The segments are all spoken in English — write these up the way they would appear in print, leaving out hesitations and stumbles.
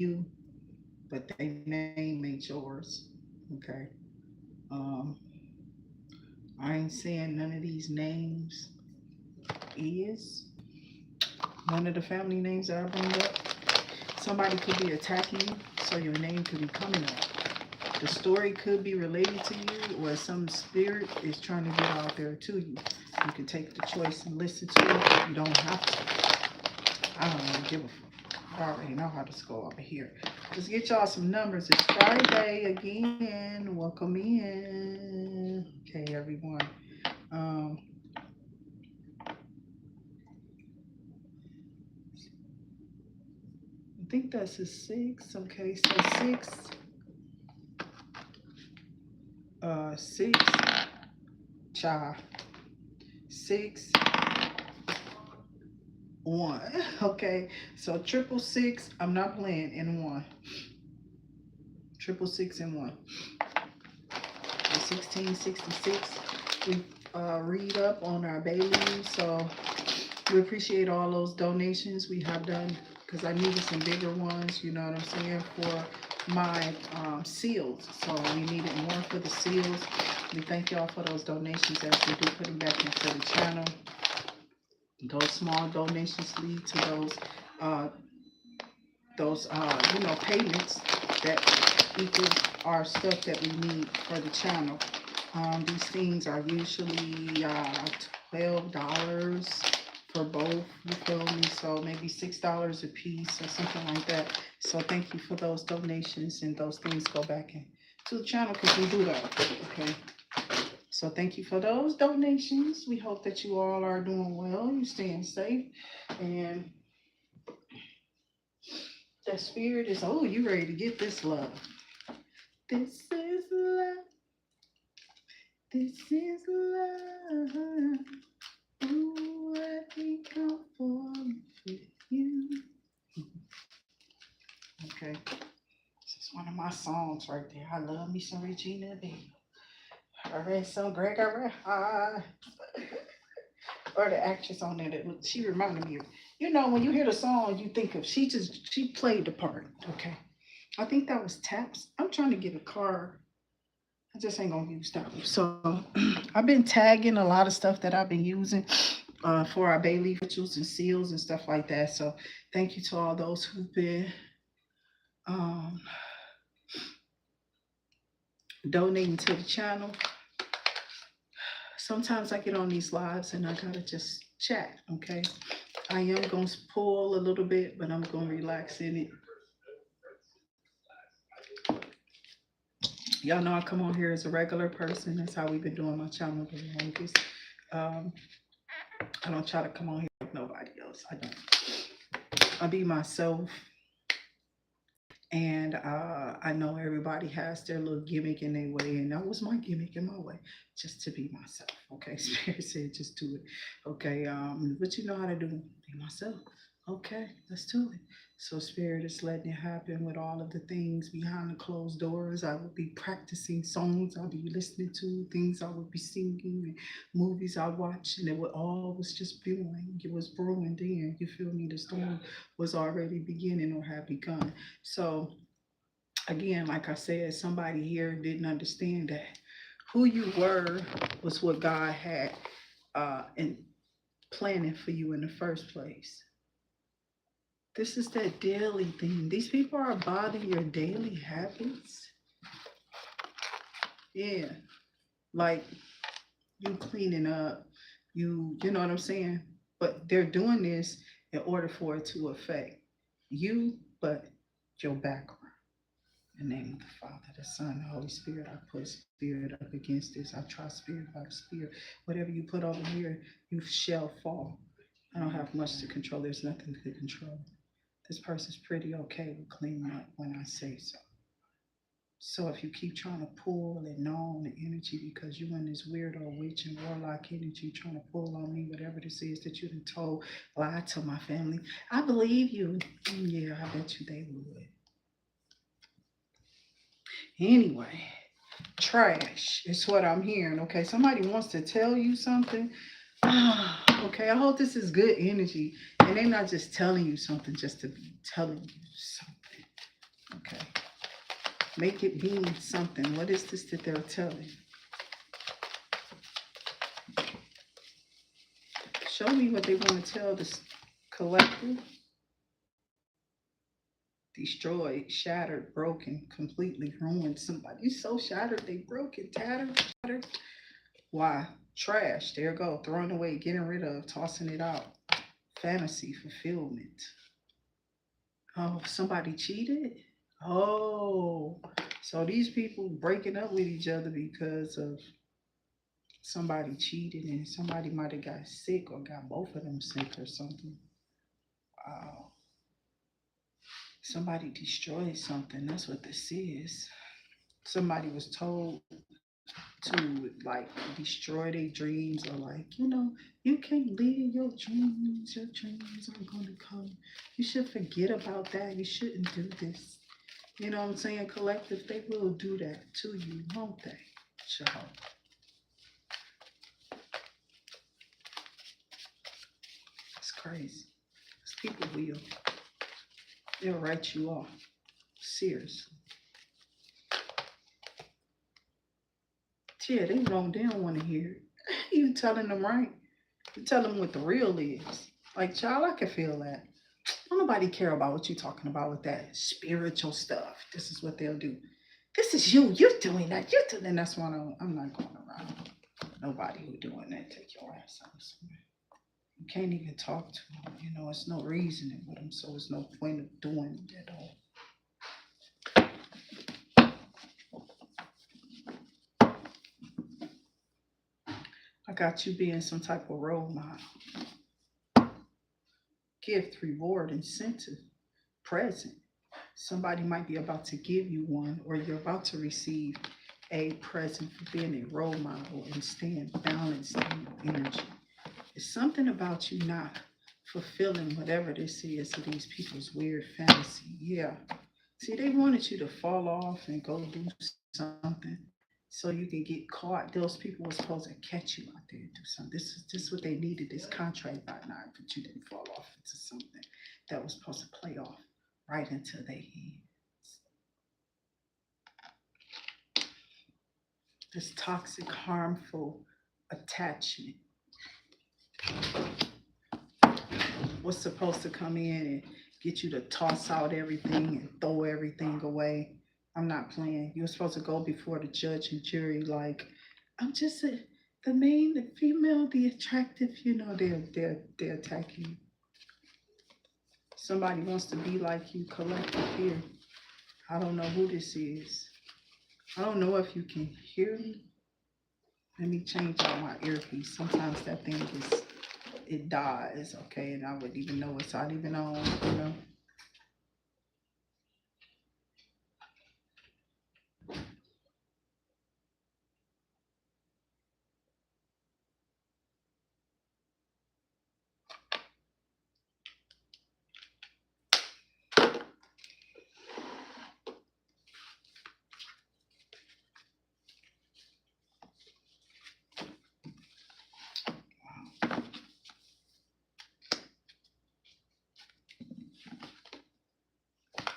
you, but their name ain't yours. Okay. Um, I ain't saying none of these names is none of the family names that I bring up. Somebody could be attacking you, so your name could be coming up. The story could be related to you, or some spirit is trying to get out there to you. You can take the choice and listen to it. You don't have to. I don't even give a fuck. I already know how this go over here. Let's get y'all some numbers. It's Friday again. Welcome in. Okay, everyone. Um, I think that's a 6. Okay, so 6, child. 6, 1. Okay, so triple six. I'm not playing in 1. Triple six and 1. 1666. We read up on our Bayleaf, so we appreciate all those donations we have done, because I needed some bigger ones, you know what I'm saying, for my seals. So we needed more for the seals. We thank y'all for those donations as we do put them back into the channel. Those small donations lead to those payments that equal our stuff that we need for the channel. These things are usually $12 for both, you feel me? So maybe $6 a piece or something like that. So thank you for those donations, and those things go back into the channel because we do that, okay? So thank you for those donations. We hope that you all are doing well, you're staying safe, and the spirit is, oh, you ready to get this love. This is love. This is love. Ooh, let me come for you. Okay. This is one of my songs right there. I love me some Regina B. I read some Gregory High. Or the actress on there that she reminded me of. You know, when you hear the song, you think of she played the part. Okay. I think that was Taps. I'm trying to get a car. I just ain't gonna use that. So I've been tagging a lot of stuff that I've been using for our Bayleaf rituals and seals and stuff like that. So thank you to all those who've been um, donating to the channel. Sometimes I get on these lives and I gotta just chat, okay? I am gonna pull a little bit, but I'm gonna relax in it. Y'all know I come on here as a regular person. That's how we've been doing my channel the longest. Um, I don't try to come on here like nobody else. I don't. I be myself. And I know everybody has their little gimmick in their way, and that was my gimmick in my way, just to be myself. Okay, Spirit said, just do it. Okay, but you know how to do, be myself. Okay, let's do it. So Spirit is letting it happen with all of the things behind the closed doors. I would be practicing songs I'll be listening to, things I would be singing, and movies I watch, and it would all was just brewing. It was brewing then. You feel me? The storm was already beginning or had begun. So again, like I said, somebody here didn't understand that who you were was what God had in planning for you in the first place. This is that daily thing. These people are about your daily habits. Yeah, like you cleaning up, you know what I'm saying? But they're doing this in order for it to affect you, but your background. In the name of the Father, the Son, the Holy Spirit, I put spirit up against this. I try spirit by the spirit. Whatever you put over here, you shall fall. I don't have much to control. There's nothing to control. This person's pretty okay with cleaning up when I say so. So if you keep trying to pull and gnaw on the energy because you in this weirdo witch and warlock energy trying to pull on me, whatever this is that you've been told, lied to my family, I believe you. Yeah, I bet you they would. Anyway, trash is what I'm hearing. Okay, somebody wants to tell you something. Okay, I hope this is good energy and they're not just telling you something just to be telling you something. Make it mean something. What is this that they're telling? Show me what they want to tell this collective. Destroyed, shattered, broken, completely ruined. Somebody's so shattered, they broken, tattered. Why? Trash. There you go. Throwing away, getting rid of, tossing it out. Fantasy, fulfillment. Oh, somebody cheated? Oh, so these people breaking up with each other because of somebody cheated and somebody might have got sick or got both of them sick or something. Wow. Somebody destroyed something. That's what this is. Somebody was told to like destroy their dreams or like, you can't live your dreams. Your dreams are going to come. You should forget about that. You shouldn't do this. You know what I'm saying? Collective, they will do that to you, won't they? Child. It's crazy. These people will. They'll write you off. Seriously. Yeah, they don't want to hear it. You telling them right. You tell them what the real is. Like, child, I can feel that. Don't nobody care about what you're talking about with that spiritual stuff. This is what they'll do. This is you. You're doing that. You're doing that. That's why I'm not going around. Nobody who doing that. Take your ass out somewhere. You can't even talk to them. It's no reasoning with them, so it's no point of doing it at all. I got you being some type of role model. Gift, reward, incentive, present. Somebody might be about to give you one, or you're about to receive a present for being a role model and staying balanced in your energy. It's something about you not fulfilling whatever this is of these people's weird fantasy. Yeah. See, they wanted you to fall off and go do something so you can get caught. Those people were supposed to catch you out there and do something. This is what they needed this contract by now, but you didn't fall off into something that was supposed to play off right into their hands. This toxic, harmful attachment was supposed to come in and get you to toss out everything and throw everything away. I'm not playing. You're supposed to go before the judge and jury like, I'm just the main, the female, the attractive. They're attacking you. Somebody wants to be like you, collective here. I don't know who this is. I don't know if you can hear me. Let me change out my earpiece. Sometimes that thing it dies, okay, and I wouldn't even know it's not even on.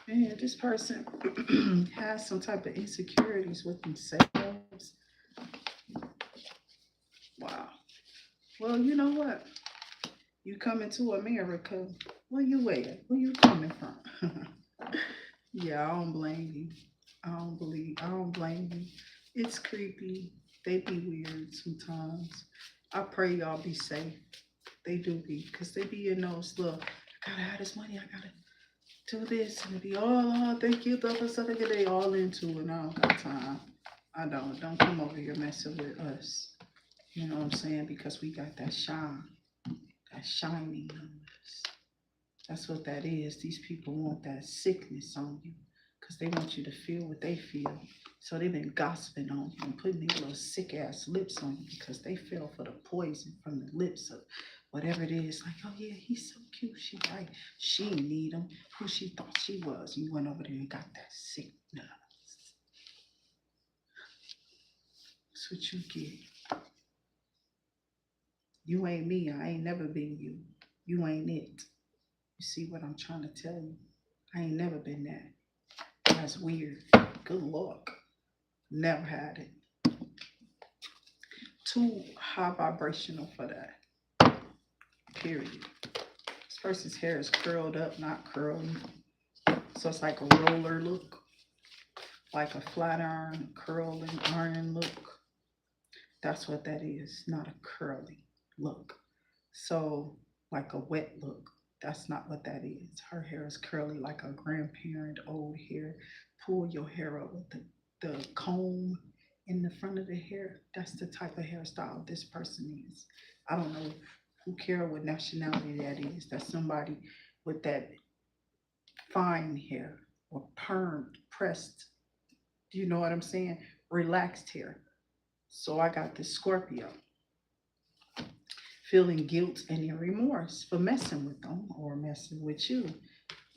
Man, this person has some type of insecurities with themselves. Wow. Well, you know what? You coming to America. Where you at? Where you coming from? Yeah, I don't blame you. I don't blame you. It's creepy. They be weird sometimes. I pray y'all be safe. They do be, because they be in those little, I gotta have this money, I gotta do this, and it be, oh, thank you, they all into it, and I don't got time. I don't come over here messing with us. You know what I'm saying? Because we got that shine, that shining on us. That's what that is. These people want that sickness on you because they want you to feel what they feel. So they've been gossiping on you and putting these little sick ass lips on you because they fell for the poison from the lips of whatever it is. Like, oh yeah, he's so cute. She right. She didn't need him. Who she thought she was. You went over there and got that sickness. That's what you get. You ain't me. I ain't never been you. You ain't it. You see what I'm trying to tell you? I ain't never been that. That's weird. Good luck. Never had it. Too high vibrational for that. Period. This person's hair is curled up, not curly. So it's like a roller look. Like a flat iron, curling iron look. That's what that is, not a curly look. So, like a wet look. That's not what that is. Her hair is curly like a grandparent old hair. Pull your hair up with the comb in the front of the hair. That's the type of hairstyle this person is. I don't know who care what nationality that is. That's somebody with that fine hair or permed, pressed. Do you know what I'm saying? Relaxed hair. So I got this Scorpio feeling guilt and remorse for messing with them or messing with you.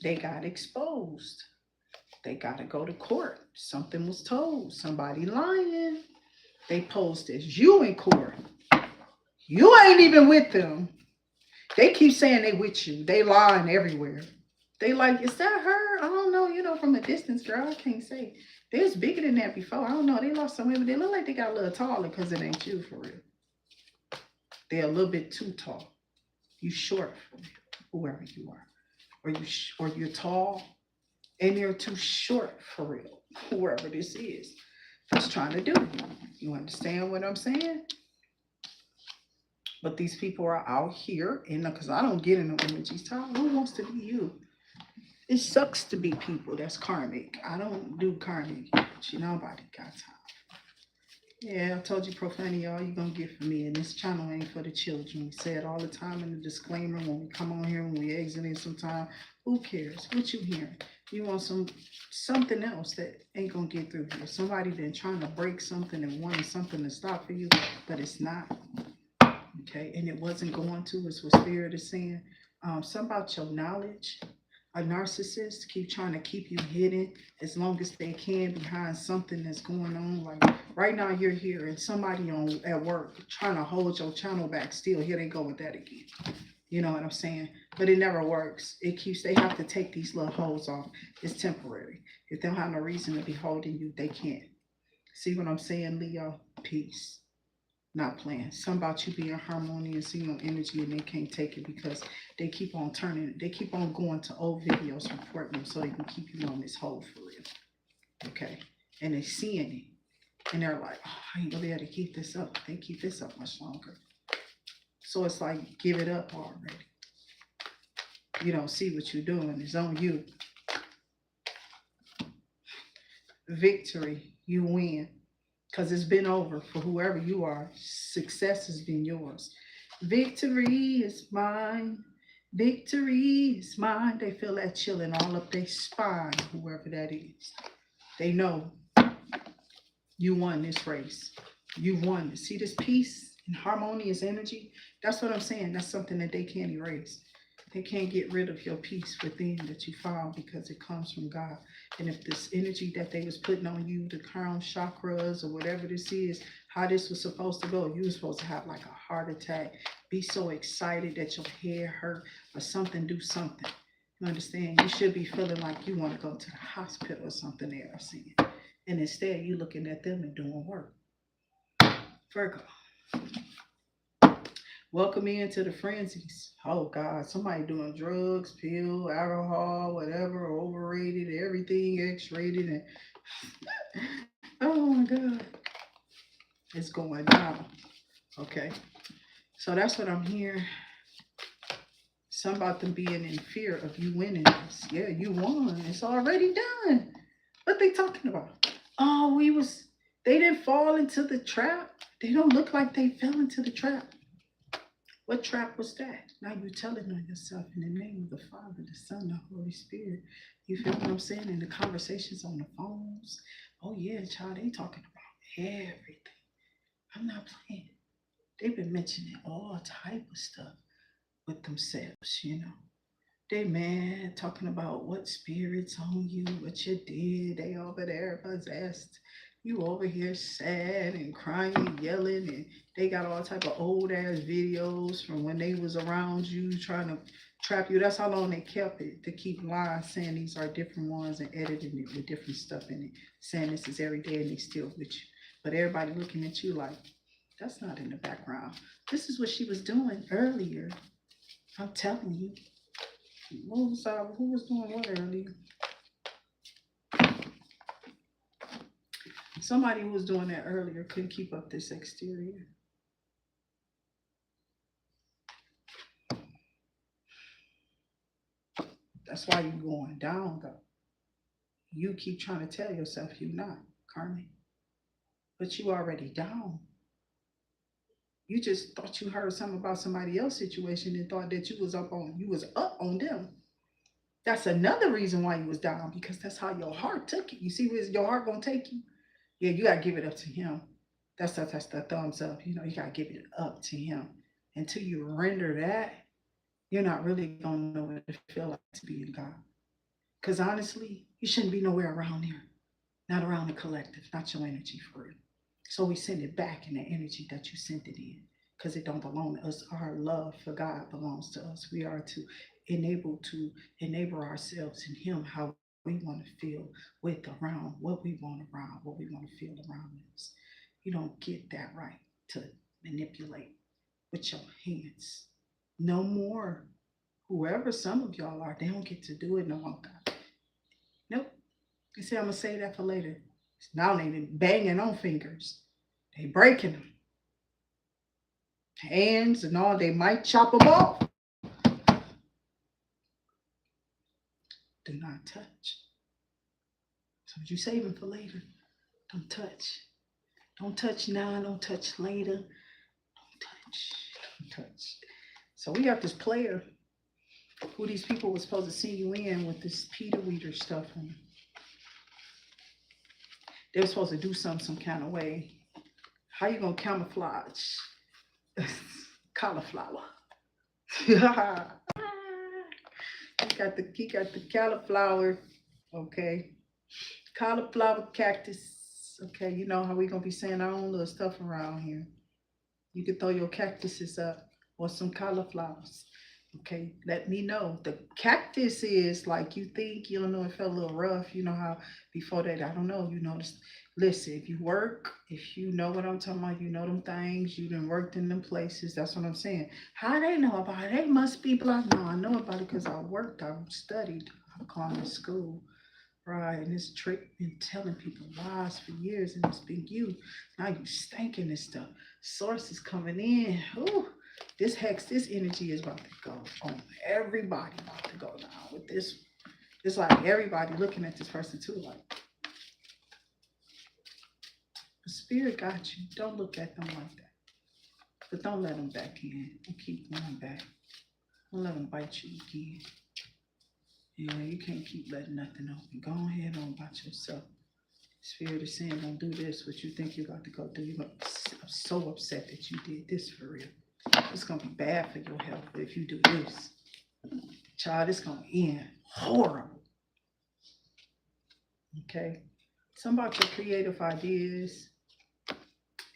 They got exposed. They got to go to court. Something was told. Somebody lying. They posed as you in court. You ain't even with them. They keep saying they with you. They lying everywhere. They like, is that her? I don't know. You know, from a distance, girl, I can't say. They was bigger than that before. I don't know. They lost some weight, but they look like they got a little taller because it ain't you for real. They're a little bit too tall. You short for real, whoever you are. Or you're tall and you're too short for real, whoever this is. That's trying to do. You understand what I'm saying? But these people are out here, and because I don't get in the energies, who wants to be you? It sucks to be people that's karmic. I don't do karmic. Nobody got time. Yeah, I told you profanity, all you're going to get from me. And this channel ain't for the children. We say it all the time in the disclaimer when we come on here, when we exit in sometime. Who cares? What you hearing? You want something else that ain't going to get through here. Somebody been trying to break something and wanting something to stop for you, but it's not. Okay? And it wasn't going to. It's what Spirit is saying. Something about your knowledge. A narcissist keep trying to keep you hidden as long as they can behind something that's going on. Like right now you're here and somebody at work trying to hold your channel back still. Here they go with that again. You know what I'm saying? But it never works. They have to take these little holes off. It's temporary. If they don't have no reason to be holding you, they can't. See what I'm saying, Leo? Peace. Not playing. Something about you being harmonious in your energy and they can't take it because they keep on they keep on going to old videos, reporting them so they can keep you on this hole for real. Okay? And they're seeing it. And they're like, oh, I ain't gonna be able to keep this up. They keep this up much longer. So it's like, give it up already. You don't see what you're doing. It's on you. Victory. You win. Because it's been over for whoever you are. Success has been yours. Victory is mine. Victory is mine. They feel that chilling all up their spine, whoever that is. They know you won this race. You won. See this peace and harmonious energy? That's what I'm saying. That's something that they can't erase. They can't get rid of your peace within that you found because it comes from God. And if this energy that they was putting on you, the crown chakras or whatever this is, how this was supposed to go, you were supposed to have like a heart attack, be so excited that your head hurt or something, do something. You understand? You should be feeling like you want to go to the hospital or something there or seeing. And instead, you looking at them and doing work. Virgo. Welcome into the frenzies. Oh God, somebody doing drugs, pill, alcohol, whatever, overrated, everything X-rated, and oh my God, it's going down. Okay, so that's what I'm hearing. Something about them being in fear of you winning this. Yeah, you won. It's already done. What they talking about? Oh, they didn't fall into the trap. They don't look like they fell into the trap. What trap was that? Now you're telling on yourself in the name of the Father, the Son, the Holy Spirit. You feel what I'm saying? In the conversations on the phones. Oh yeah, child, they talking about everything. I'm not playing. They've been mentioning all type of stuff with themselves, you know. They mad, talking about what spirits on you, what you did. They over there possessed. You over here sad and crying, yelling, and they got all type of old ass videos from when they was around you trying to Trap you. That's how long they kept it, to keep lines saying these are different ones and editing it with different stuff in it, saying this is every day and they still with you. But everybody looking at you like, that's not in the background. This is what she was doing earlier. I'm telling you. Who was doing what earlier? Somebody who was doing that earlier couldn't keep up this exterior. That's why you're going down, though. You keep trying to tell yourself you're not, Carmen. But you already down. You just thought you heard something about somebody else's situation and thought that you was up on them. That's another reason why you was down, because that's how your heart took it. You see where your heart gonna take you? Yeah, you gotta give it up to him. That's the thumbs up. You gotta give it up to him. Until you render that, you're not really gonna know what it feel like to be in God. Because honestly, you shouldn't be nowhere around there. Not around the collective, not your energy for real. So we send it back in the energy that you sent it in, because it don't belong to us. Our love for God belongs to us. We are to enable ourselves in Him how we want to feel with around what we want around, what we want to feel around us. You don't get that right to manipulate with your hands. No more. Whoever some of y'all are, they don't get to do it no more. God. Nope. You see, I'm gonna say that for later. Now they banging on fingers. They breaking them. Hands and all, they might chop them off. Do not touch. So what you saving for later? Don't touch. Don't touch now, don't touch later. Don't touch. Don't touch. So we got this player who these people were supposed to see you in with this Peter Weeder stuff on. They were supposed to do something some kind of way. How you gonna camouflage cauliflower? he got the cauliflower, okay. Cauliflower cactus. Okay, you know how we gonna be saying our own little stuff around here. You can throw your cactuses up or some cauliflowers. Okay, let me know. The cactus is like you think, you don't know, it felt a little rough. You know how before that, I don't know, you noticed. Listen, if you work, if you know what I'm talking about, you know them things, you done worked in them places, that's what I'm saying. How they know about it? They must be blind. No, I know about it because I worked, I studied, I've gone to school. Right, and this trick been telling people lies for years, and it's been you. Now you stinking this stuff. Source is coming in. Ooh, this energy is about to go on everybody. About to go down with this. It's like everybody looking at this person too, like the spirit got you. Don't look at them like that, but don't let them back in. Don't keep going back. Don't let them bite you again. Yeah, you can't keep letting nothing open. Go ahead on about yourself. Spirit is saying, don't do this, what you think you're about to go do. I'm so upset that you did this for real. It's going to be bad for your health if you do this. Child, it's going to end horrible. Okay? Something about your creative ideas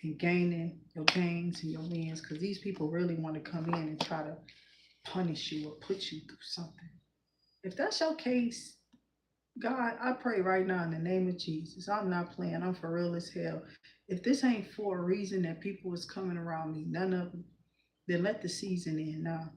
and gaining your gains and your wins, because these people really want to come in and try to punish you or put you through something. If that's your case, God, I pray right now in the name of Jesus. I'm not playing. I'm for real as hell. If this ain't for a reason that people is coming around me, none of them, then let the season in now.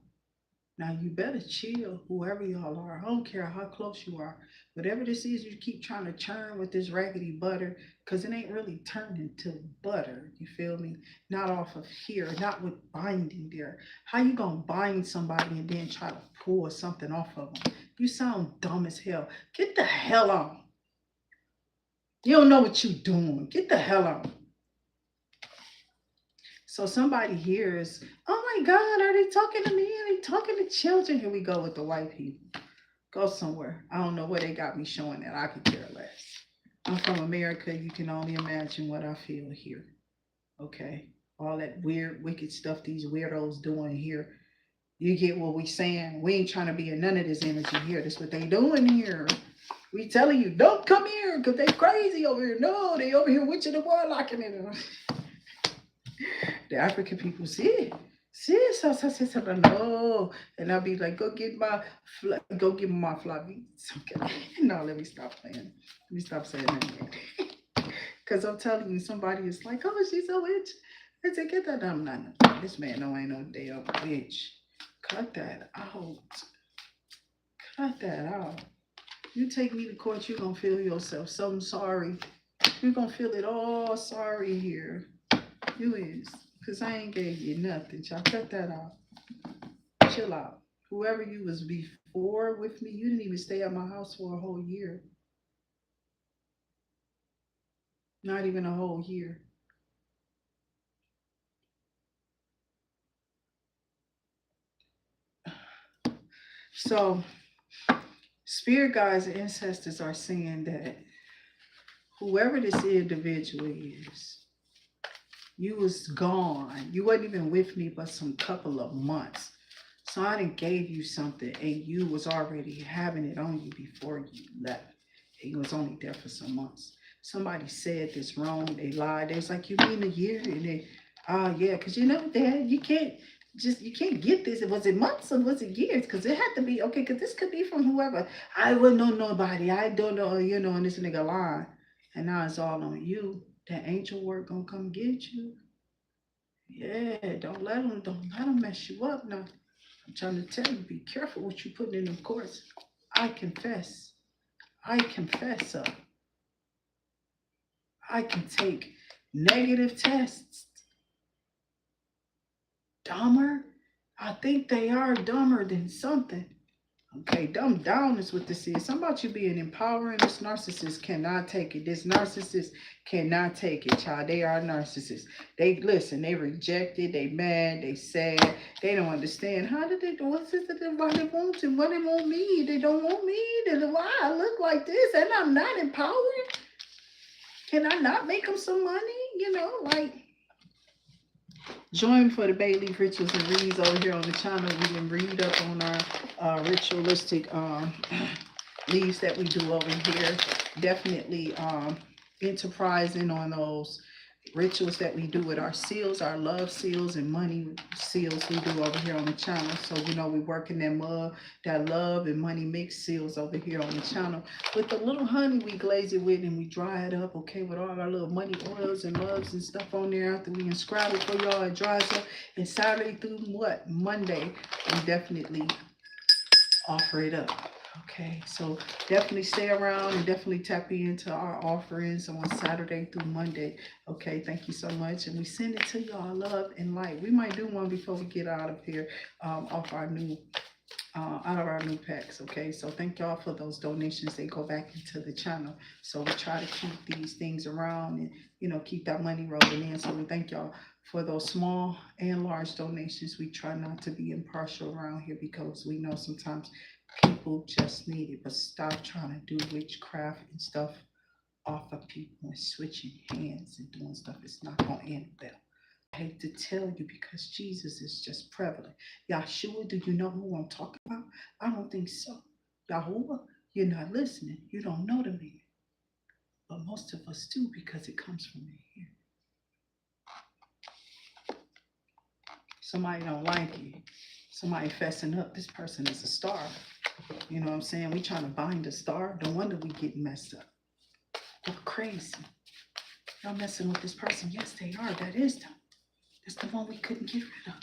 Now you better chill, whoever y'all are. I don't care how close you are. Whatever this is, you keep trying to churn with this raggedy butter, because it ain't really turning to butter. You feel me? Not off of here, not with binding there. How you gonna bind somebody and then try to pull something off of them? You sound dumb as hell. Get the hell on. You don't know what you're doing. Get the hell on. So somebody hears, oh my God, are they talking to me? Are they talking to children? Here we go with the white people. Go somewhere. I don't know where they got me showing that. I could care less. I'm from America. You can only imagine what I feel here. Okay? All that weird, wicked stuff these weirdos doing here. You get what we saying. We ain't trying to be in none of this energy here. That's what they doing here. We telling you, don't come here because they crazy over here. No, they over here witching the warlocking it. The African people see it. Sis, no. And I'll be like, go get my floppy. Okay. No, let me stop playing. Let me stop saying that. Because I'm telling you, somebody is like, oh, she's a witch. I said, get that. I'm not. This man no ain't no damn witch. Cut that out. Cut that out. You take me to court, you're going to feel yourself so sorry. You're going to feel it all sorry here. You is. Because I ain't gave you nothing. Y'all cut that out. Chill out. Whoever you was before with me, you didn't even stay at my house for a whole year. Not even a whole year. So, spirit guides and ancestors are saying that whoever this individual is, you was gone. You wasn't even with me but some couple of months. So I done gave you something and you was already having it on you before you left. And you was only there for some months. Somebody said this wrong, they lied. They was like, you mean a year? And they, yeah, because you know, Dad, you can't get this. Was it months or was it years? Because it had to be, okay, because this could be from whoever. I wouldn't know nobody. I don't know, and this nigga lying. And now it's all on you. That angel work gonna come get you. Yeah, don't let them mess you up now. I'm trying to tell you, be careful what you putting in the courts. I confess. I confess. I can take negative tests. Dumber? I think they are dumber than something. Okay, dumb down is what this is. Something about you being empowering. This narcissist cannot take it. This narcissist cannot take it, child. They are narcissists. They listen, they rejected, they mad, they sad, they don't understand. How did they do what's this? Why they want to? Why they want me? They don't want me. Why I look like this and I'm not empowered? Can I not make them some money? Like join for the Bayleaf rituals and reads over here on the channel. We can read up on our ritualistic leaves that we do over here. Definitely enterprising on those rituals that we do with our seals, our love seals and money seals we do over here on the channel. So we working that love and money mix seals over here on the channel. With the little honey we glaze it with and we dry it up, okay, with all our little money oils and loves and stuff on there. After we inscribe it for y'all, it dries up. And Saturday through Monday, we definitely offer it up. Okay, so definitely stay around and definitely tap into our offerings on Saturday through Monday. Okay, thank you so much. And we send it to y'all, love and light. We might do one before we get out of here, off our new out of our new packs. Okay, so thank y'all for those donations. They go back into the channel, so we try to keep these things around and keep that money rolling in. So we thank y'all for those small and large donations. We try not to be impartial around here because we know sometimes people just need it. But stop trying to do witchcraft and stuff off of people and switching hands and doing stuff. It's not going to end well. I hate to tell you because Jesus is just prevalent. Yahshua, do you know who I'm talking about? I don't think so. Yahuwah, you're not listening. You don't know the meaning. But most of us do because it comes from in here. Somebody don't like you. Somebody fessing up. This person is a star. You know what I'm saying? We trying to bind a star. No wonder we get messed up. They're crazy. Y'all messing with this person. Yes, they are. That is them. That's the one we couldn't get rid of.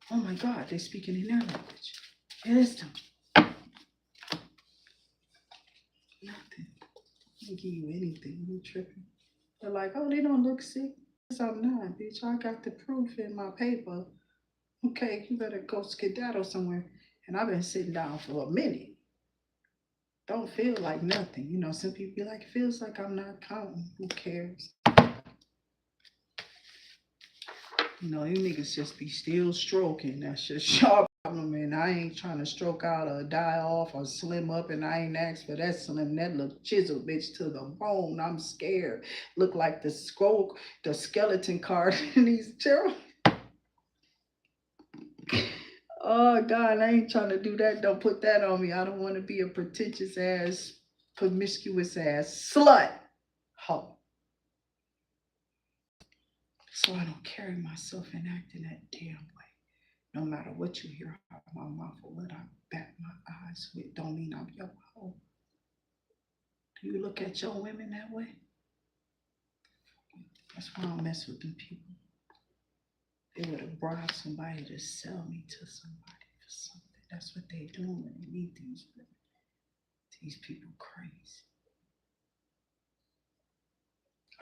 Oh my God, they're speaking in their language. It is them. Nothing. I can give you anything. You tripping. They're like, oh, they don't look sick. Yes, I'm not, bitch. I got the proof in my paper. Okay, you better go skedaddle somewhere. And I've been sitting down for a minute. Don't feel like nothing. Some people be like, it feels like I'm not counting. Who cares? You niggas just be still stroking. That's just your problem. And I ain't trying to stroke out or die off or slim up. And I ain't asked for that slim. That look chiseled, bitch, to the bone. I'm scared. Look like the skeleton card in these children. Oh, God, I ain't trying to do that. Don't put that on me. I don't want to be a pretentious ass, promiscuous ass slut. Ho. So I don't carry myself and act in that damn way. No matter what you hear out of my mouth or what I bat my eyes with, don't mean I'm your hoe. Do you look at your women that way? That's why I don't mess with them people. They would have bribed somebody to sell me to somebody for something. That's what they doing when they meet these women. These people crazy.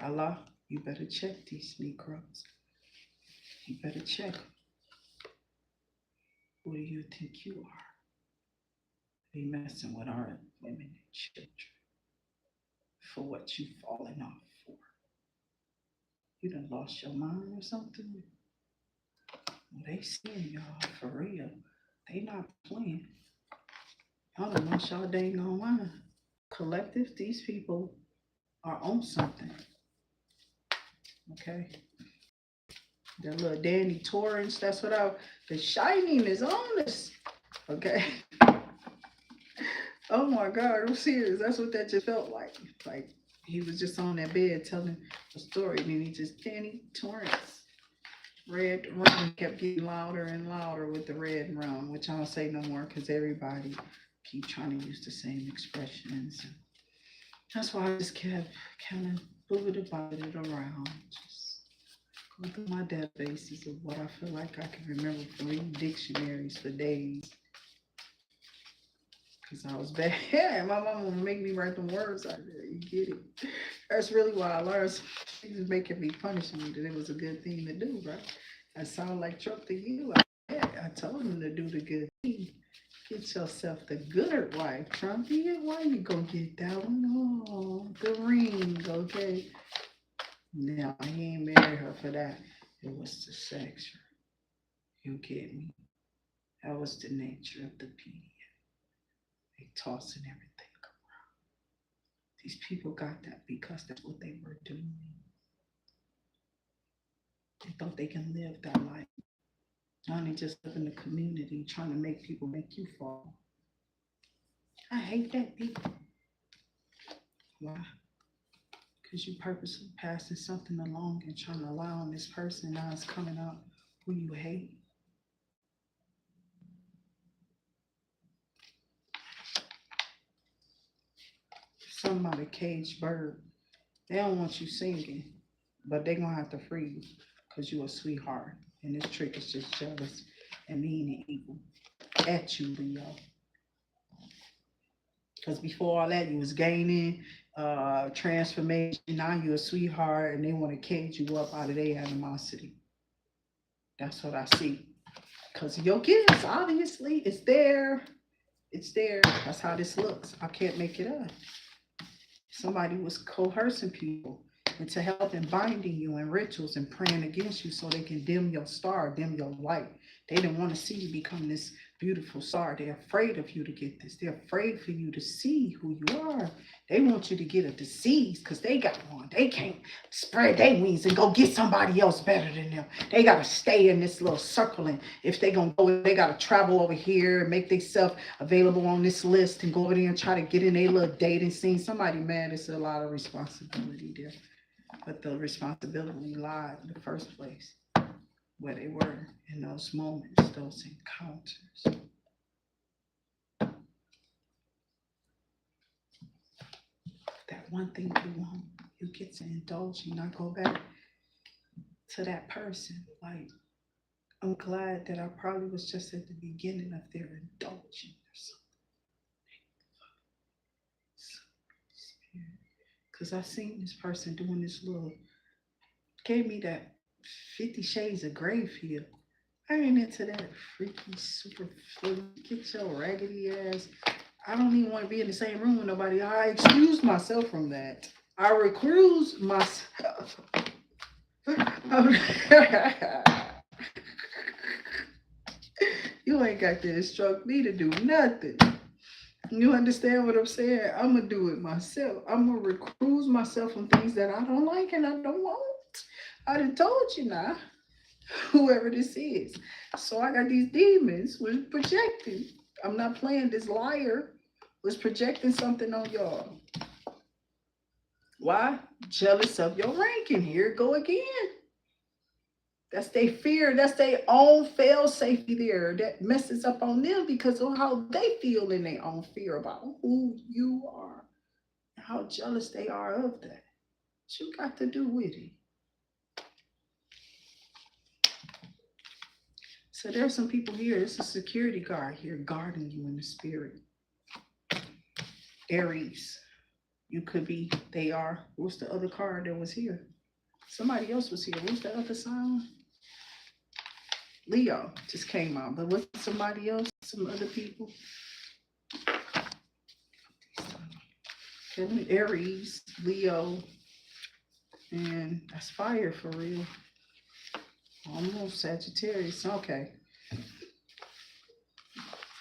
Allah, you better check these Negroes. You better check them. Who do you think you are? They messing with our women and children for what you falling off for. You done lost your mind or something? Well, they seeing y'all for real. They not playing. Y'all done lost y'all dang on mind. Collective, these people are on something. Okay? The little Danny Torrance, that's what the shining is on us. Okay? Oh my God, I'm serious. That's what that just felt like. Like he was just on that bed telling a story, and then he just Danny Torrance. Red rum kept getting louder and louder with the red rum, which I don't say no more because everybody keep trying to use the same expressions. And that's why I just kept kind of moving it around. Just go through my databases of what I feel like I can remember from reading dictionaries for days. Because I was bad. Yeah, my mama would make me write them words out there. You get it? That's really why I learned. She was making me, punishing me, that it was a good thing to do, right? I sound like Trump to you. I told him to do the good thing. Get yourself the gooder wife, Trump. Yeah, why you gonna get that one? Oh, the ring, okay? No, he ain't married her for that. It was the sex. You get me? That was the nature of the PD. They tossing everything around. These people got that because that's what they were doing. They thought they can live that life. Now they just live in the community trying to make people make you fall. I hate that people. Why? Because you purposely passing something along and trying to allow on this person, now it's coming out who you hate. Something about a caged bird. They don't want you singing, but they're going to have to free you because you're a sweetheart. And this trick is just jealous and mean and evil at you, Leo. Because before all that, you was gaining transformation. Now you're a sweetheart and they want to cage you up out of their animosity. That's what I see. Because your gifts, obviously, it's there. It's there. That's how this looks. I can't make it up. Somebody was coercing people into helping binding you in rituals and praying against you so they can dim your star, dim your light. They didn't want to see you become this beautiful star. They're afraid of you to get this. They're afraid for you to see who you are. They want you to get a disease because they got one. They can't spread their wings and go get somebody else better than them. They got to stay in this little circle. And if they're going to go, they got to travel over here and make themselves available on this list and go over there and try to get in a little dating scene. Somebody, man, it's a lot of responsibility there. But the responsibility lied in the first place, where they were in those moments, those encounters. That one thing you want, you get to indulge and not go back to that person. Like, I'm glad that I probably was just at the beginning of their indulging or something. Because I seen this person doing this little, gave me that 50 Shades of Grey feel. I ain't into that freaky, super flirty, get your raggedy ass. I don't even want to be in the same room with nobody. I excuse myself from that. I recluse myself. You ain't got to instruct me to do nothing. You understand what I'm saying? I'm going to do it myself. I'm going to recluse myself from things that I don't like and I don't want. I done told you now. Whoever this is. So I got these demons was projecting. I'm not playing. This liar was projecting something on y'all. Why? Jealous of your ranking. Here it go again. That's their fear. That's their own fail safety there that messes up on them because of how they feel in their own fear about who you are and how jealous they are of that. What you got to do with it? So there's some people here. There's a security guard here guarding you in the spirit. Aries. You could be, they are. What's the other card that was here? Somebody else was here. What's the other sign? Leo just came out. But what's somebody else? Some other people? Okay, Aries, Leo, and that's fire for real. Almost Sagittarius. Okay.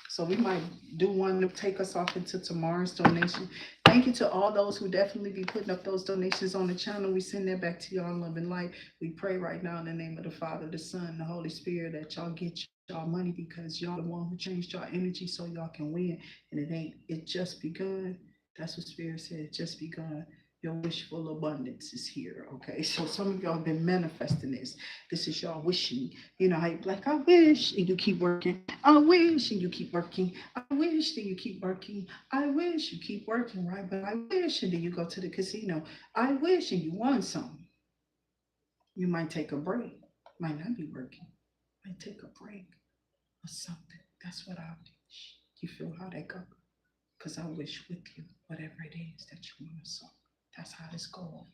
So we might do one to take us off into tomorrow's donation. Thank you to all those who definitely be putting up those donations on the channel. We send that back to y'all in love and light. We pray right now in the name of the Father, the Son, the Holy Spirit that y'all get y'all money because y'all the one who changed y'all energy so y'all can win. And it just begun. That's what Spirit said, just begun. Your wishful abundance is here, okay? So some of y'all have been manifesting this. This is y'all wishing. You know how you like, I wish, and you keep working. I wish, and you keep working. I wish, and you keep working. I wish, you keep working, right? But I wish, and then you go to the casino. I wish, and you won something. You might take a break. Might not be working. Might take a break or something. That's what I wish. You feel how that go? Because I wish with you, whatever it is that you want to solve. That's how this goes over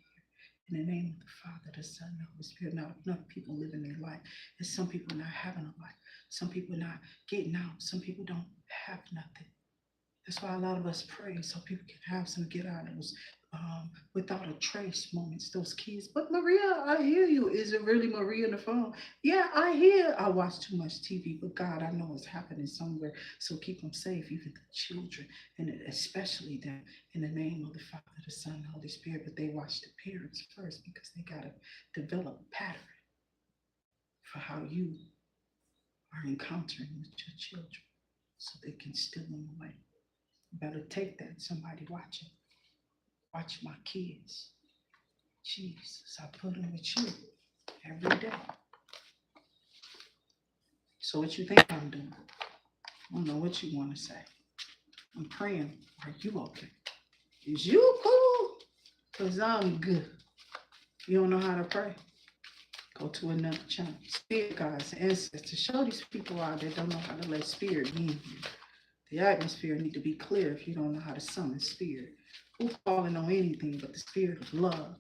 here. In the name of the Father, the Son, the Holy Spirit. Not enough people living their life. And some people not having a life. Some people not getting out. Some people don't have nothing. That's why a lot of us pray so people can have some get out of those without a trace moments, those kids. But Maria, I hear you. Is it really Maria on the phone? Yeah, I hear. I watch too much TV, but God, I know it's happening somewhere. So keep them safe, even the children, and especially them, in the name of the Father, the Son, the Holy Spirit. But they watch the parents first because they got to develop a pattern for how you are encountering with your children so they can steal them away. You better take that. Somebody watching. Watch my kids. Jesus, I put them with you every day. So what you think I'm doing? I don't know what you want to say. I'm praying. Are you okay? Is you cool? Because I'm good. You don't know how to pray? Go to another channel. Spirit guides, ancestors. Show these people out that don't know how to let spirit be in here. The atmosphere need to be clear if you don't know how to summon spirit. Who's calling on anything but the spirit of love?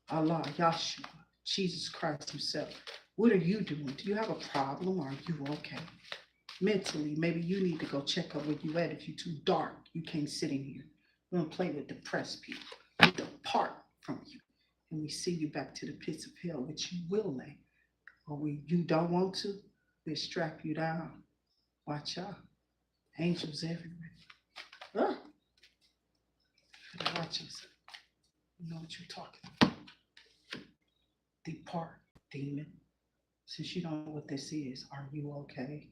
Allah, Yahshua, Jesus Christ himself. What are you doing? Do you have a problem or are you okay? Mentally, maybe you need to go check up where you at. If you're too dark, you can't sit in here. We don't play with depressed people. We depart from you. And we see you back to the pits of hell, which you will lay. Or you don't want to, we'll strap you down. Watch out. Angels everywhere. Huh? Watch yourself. You know what you're talking about. Depart, demon. Since you don't know what this is, are you okay?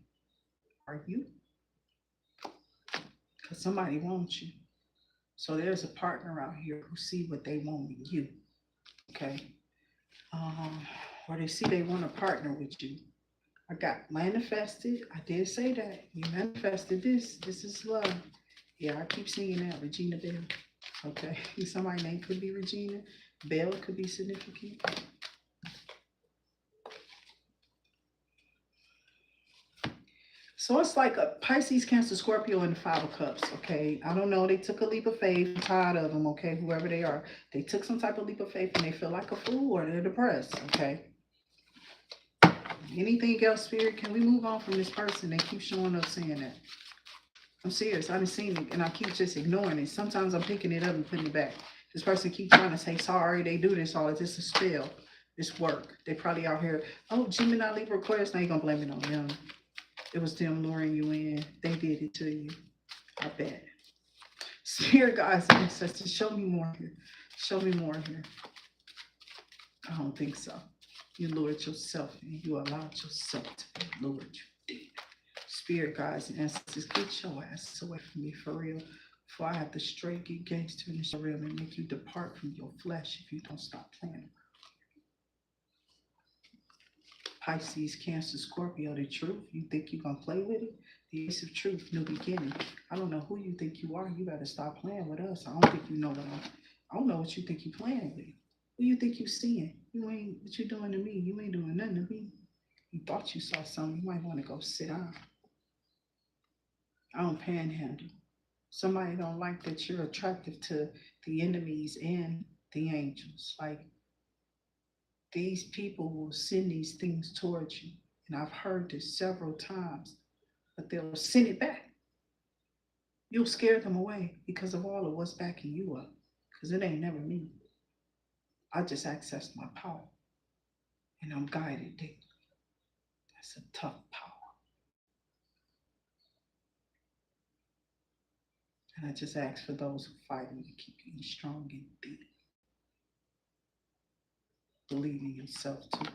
Are you? Because somebody wants you. So there's a partner out here who see what they want in you. Okay? Or they see they want to partner with you. I got manifested. I did say that. You manifested this. This is love. Yeah, I keep singing that. Regina Bell. Okay? Somebody's name could be Regina. Bell could be significant. So it's like a Pisces, Cancer, Scorpio, and the Five of Cups, okay? I don't know. They took a leap of faith. I'm tired of them, okay? Whoever they are. They took some type of leap of faith and they feel like a fool or they're depressed, okay? Anything else, Spirit? Can we move on from this person? They keep showing up saying that. I'm serious. I done seen it and I keep just ignoring it. Sometimes I'm picking it up and putting it back. This person keeps trying to say sorry. They do this all. It's just a spell. It's work. They probably out here, oh, Gemini, Libra, Aquarius. Now you're going to blame it on them. It was them luring you in. They did it to you. I bet. Spirit guides and ancestors, show me more here. Show me more here. I don't think so. You lured yourself and you allowed yourself to be lured. You did. Spirit guides and ancestors, get your asses away from me for real. Before I have to straight get gangster in this realm and make you depart from your flesh if you don't stop playing. Pisces, Cancer, Scorpio, the truth. You think you're going to play with it? The ace of truth, new beginning. I don't know who you think you are. You better stop playing with us. I don't think you know I don't know what you think you're playing with. Who you think you seeing? You ain't, what you doing to me? You ain't doing nothing to me. You thought you saw something. You might want to go sit down. I don't panhandle. Somebody don't like that you're attractive to the enemies and the angels. Like, these people will send these things towards you. And I've heard this several times, but they'll send it back. You'll scare them away because of all of what's backing you up. Because it ain't never me. I just access my power. And I'm guided daily. That's a tough power. And I just ask for those who fight me to keep you strong and big. Believe in yourself too.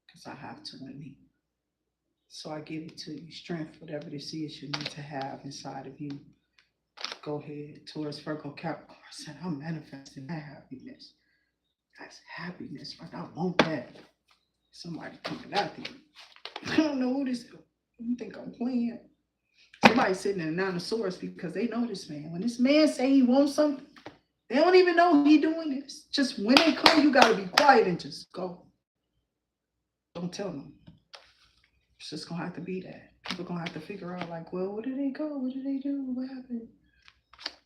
Because I have to in me. So I give it to you. Strength, whatever this is you need to have inside of you. Go ahead. Taurus, Virgo, Capricorn. I said, I'm manifesting that happiness. That's happiness. Like, I want that. Somebody coming out there. I don't know who this is. You think I'm playing? Somebody sitting in Annosaurus because they know this man. When this man say he wants something, they don't even know he doing this. Just when they come, you got to be quiet and just go. Don't tell them. It's just going to have to be that. People going to have to figure out, like, well, where did they go? What did they do? What happened?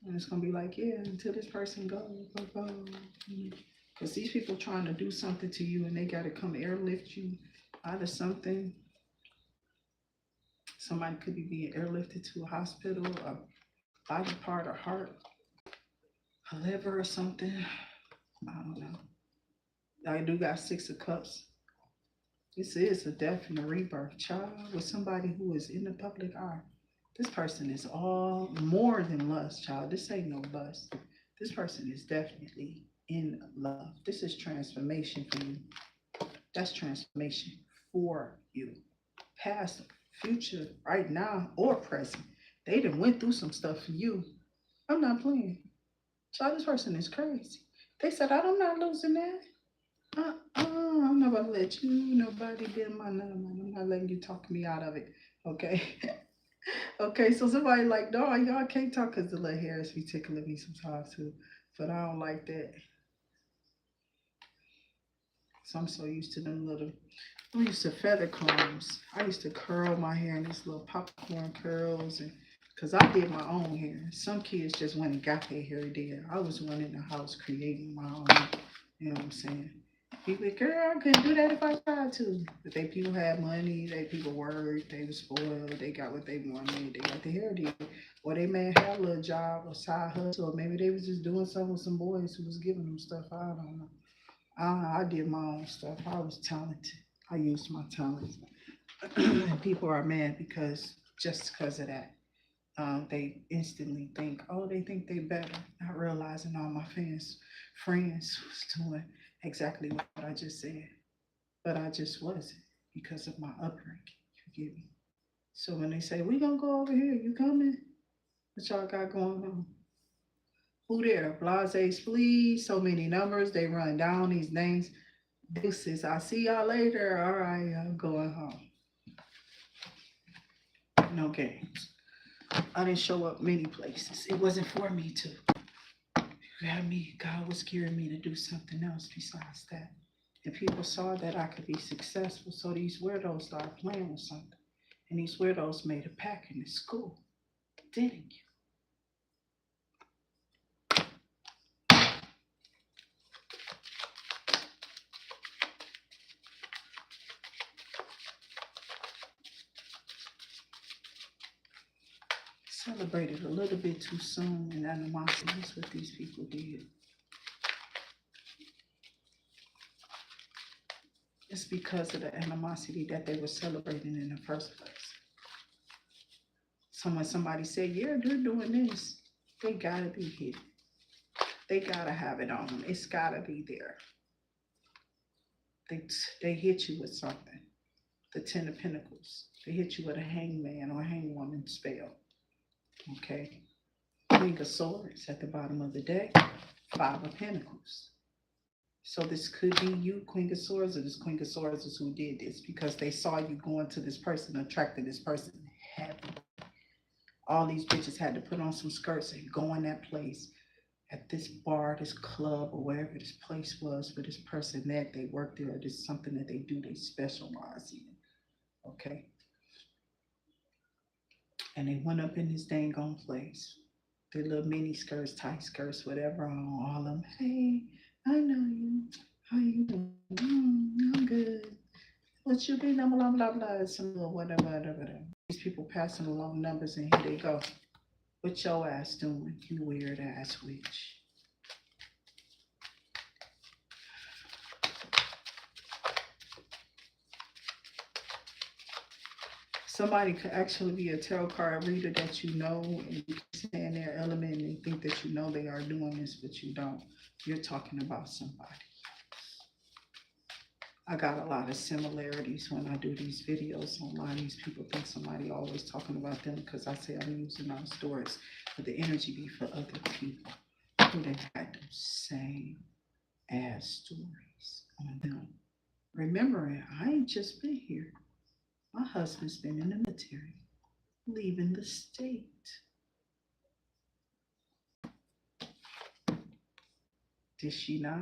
And it's going to be like, yeah, until this person goes. Because these people trying to do something to you and they got to come airlift you out of something. Somebody could be being airlifted to a hospital, a body part, a heart, a liver or something. I don't know. I do got 6 of Cups. This is a death and a rebirth, child, with somebody who is in the public eye. This person is all more than lust, child. This ain't no lust. This person is definitely in love. This is transformation for you. That's transformation for you. Past, future, right now, or present. They done went through some stuff for you. I'm not playing. Child, this person is crazy. They said, I'm not losing that. I'm not about to let you, nobody get my number. I'm not letting you talk me out of it. Okay. Okay, so somebody like, no, y'all can't talk because the little hairs be tickling me sometimes too. But I don't like that. So I'm so used to them little, I'm used to feather combs. I used to curl my hair in these little popcorn curls, and because I did my own hair. Some kids just went and got their hair did. I was one in the house creating my own. You know what I'm saying? People, girl, I couldn't do that if I tried to. But they people had money, they people worked, they were spoiled, they got what they wanted, they got the hair did. Or they may have a little job or side hustle, or maybe they was just doing something with some boys who was giving them stuff. I don't know. I did my own stuff. I was talented. I used my talents. And people are mad because of that. They instantly think, oh, they think they better, not realizing all my friends was doing exactly what I just said. But I just wasn't because of my upbringing. Forgive me. So when they say, we gonna go over here, you coming? What y'all got going on? Who there? Blase, please. So many numbers. They run down these names. Deuces. I see y'all later. All right, I'm going home. No games. I didn't show up many places. It wasn't for me to. God was gearing me to do something else besides that. And people saw that I could be successful. So these weirdos started playing with something. And these weirdos made a pack in the school. Didn't you? Celebrated a little bit too soon, and animosity is what these people did. It's because of the animosity that they were celebrating in the first place. So when somebody said, yeah, they're doing this, they gotta be hidden. They gotta have it on. It's gotta be there. They hit you with something. The 10 of Pentacles. They hit you with a hangman or a hangwoman spell. Okay. King of Swords at the bottom of the deck. 5 of Pentacles. So this could be you, Queen of Swords, or this Queen of Swords is who did this because they saw you going to this person, attracted this person heavy. All these bitches had to put on some skirts and go in that place at this bar, this club, or wherever this place was for this person that they work there. This is something that they do, they specialize in. Okay. And they went up in this dang on place. Their little mini skirts, tight skirts, whatever on all of them. Hey, I know you. How you doing? I'm good. What you been? Blah blah blah. Some little whatever. These people passing along numbers, and here they go. What your ass doing? You weird ass witch. Somebody could actually be a tarot card reader that you know, and you can stand their element and think that you know they are doing this, but you don't. You're talking about somebody. I got a lot of similarities when I do these videos online. These people think somebody always talking about them because I say I'm using our stories, but the energy be for other people who they had the same ass stories on them. Remembering, I ain't just been here. My husband's been in the military, leaving the state. Did she not?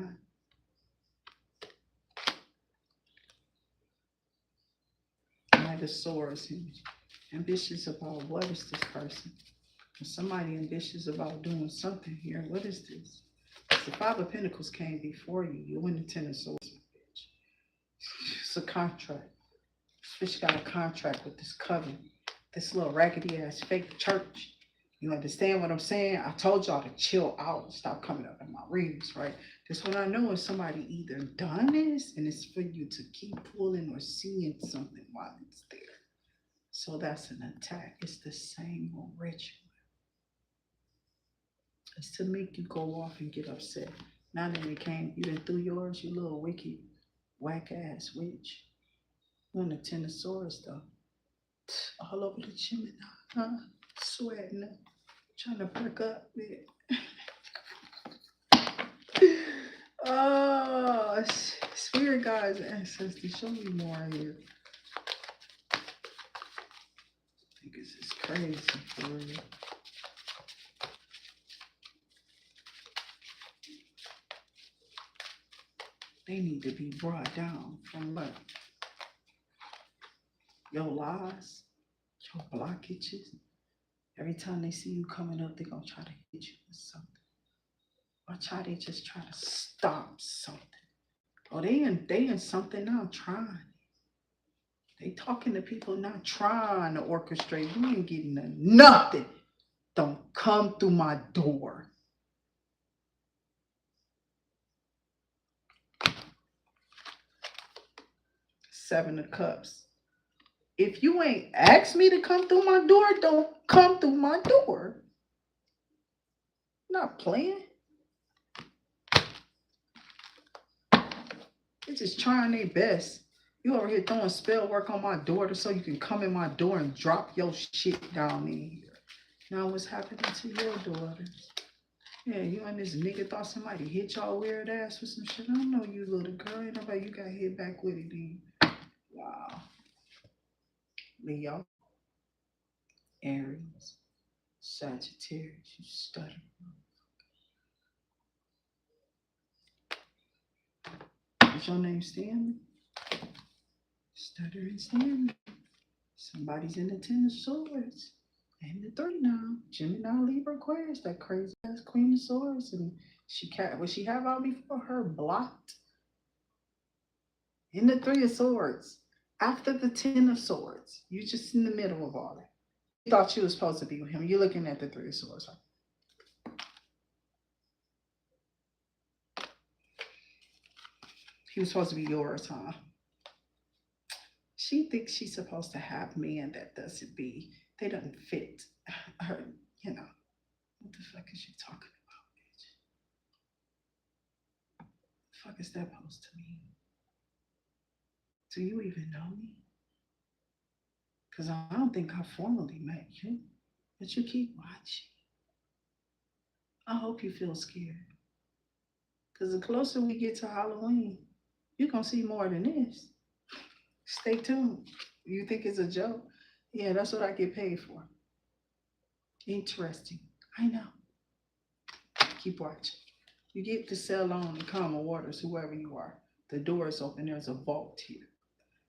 Knight of Swords, ambitious about what is this person? Somebody ambitious about doing something here. What is this? The Five of Pentacles came before you. You win the Ten of Swords, bitch. It's a contract. Bitch got a contract with this coven, this little raggedy ass fake church. You understand what I'm saying? I told y'all to chill out and stop coming up in my readings, right? This what I know is somebody either done this and it's for you to keep pulling or seeing something while it's there. So that's an attack. It's the same old ritual. It's to make you go off and get upset. Now that it came, you done threw yours, you little wicked, whack ass witch. You want the Ten of Swords though. All over the chimney, huh? Sweating up, trying to perk up. Oh, spirit guides, ancestors, show me more here. I think this is crazy for real. They need to be brought down from what? Your lies, your blockages. Every time they see you coming up, they're going to try to hit you with something. Watch how they just try to stop something. Oh, they in something now, trying. They talking to people not trying to orchestrate. You ain't getting nothing. Don't come through my door. Seven of Cups. If you ain't asked me to come through my door, don't come through my door. Not playing. They're just trying their best. You over here throwing spell work on my daughter so you can come in my door and drop your shit down in here. Now what's happening to your daughters? Yeah, you and this nigga thought somebody hit y'all weird ass with some shit. I don't know you, little girl. Ain't nobody you got hit back with it, dude. Wow. Leo, Aries, Sagittarius, you stutter. Is your name Stanley? Stuttering Stanley. Somebody's in the Ten of Swords. And the Three now. Gemini, Libra, Aquarius. That crazy ass Queen of Swords. And what she have out before her blocked? In the Three of Swords. After the Ten of Swords. You just in the middle of all that. You thought you was supposed to be with him. You're looking at the Three of Swords, right? He was supposed to be yours, huh? She thinks she's supposed to have men that doesn't be, they don't fit her, you know. What the fuck is she talking about, bitch? What the fuck is that supposed to mean? Do you even know me? Because I don't think I formally met you, but you keep watching. I hope you feel scared. Because the closer we get to Halloween, you're going to see more than this. Stay tuned. You think it's a joke? Yeah, that's what I get paid for. Interesting. I know. Keep watching. You get to sell on and calm waters, whoever you are. The door is open. There's a vault here.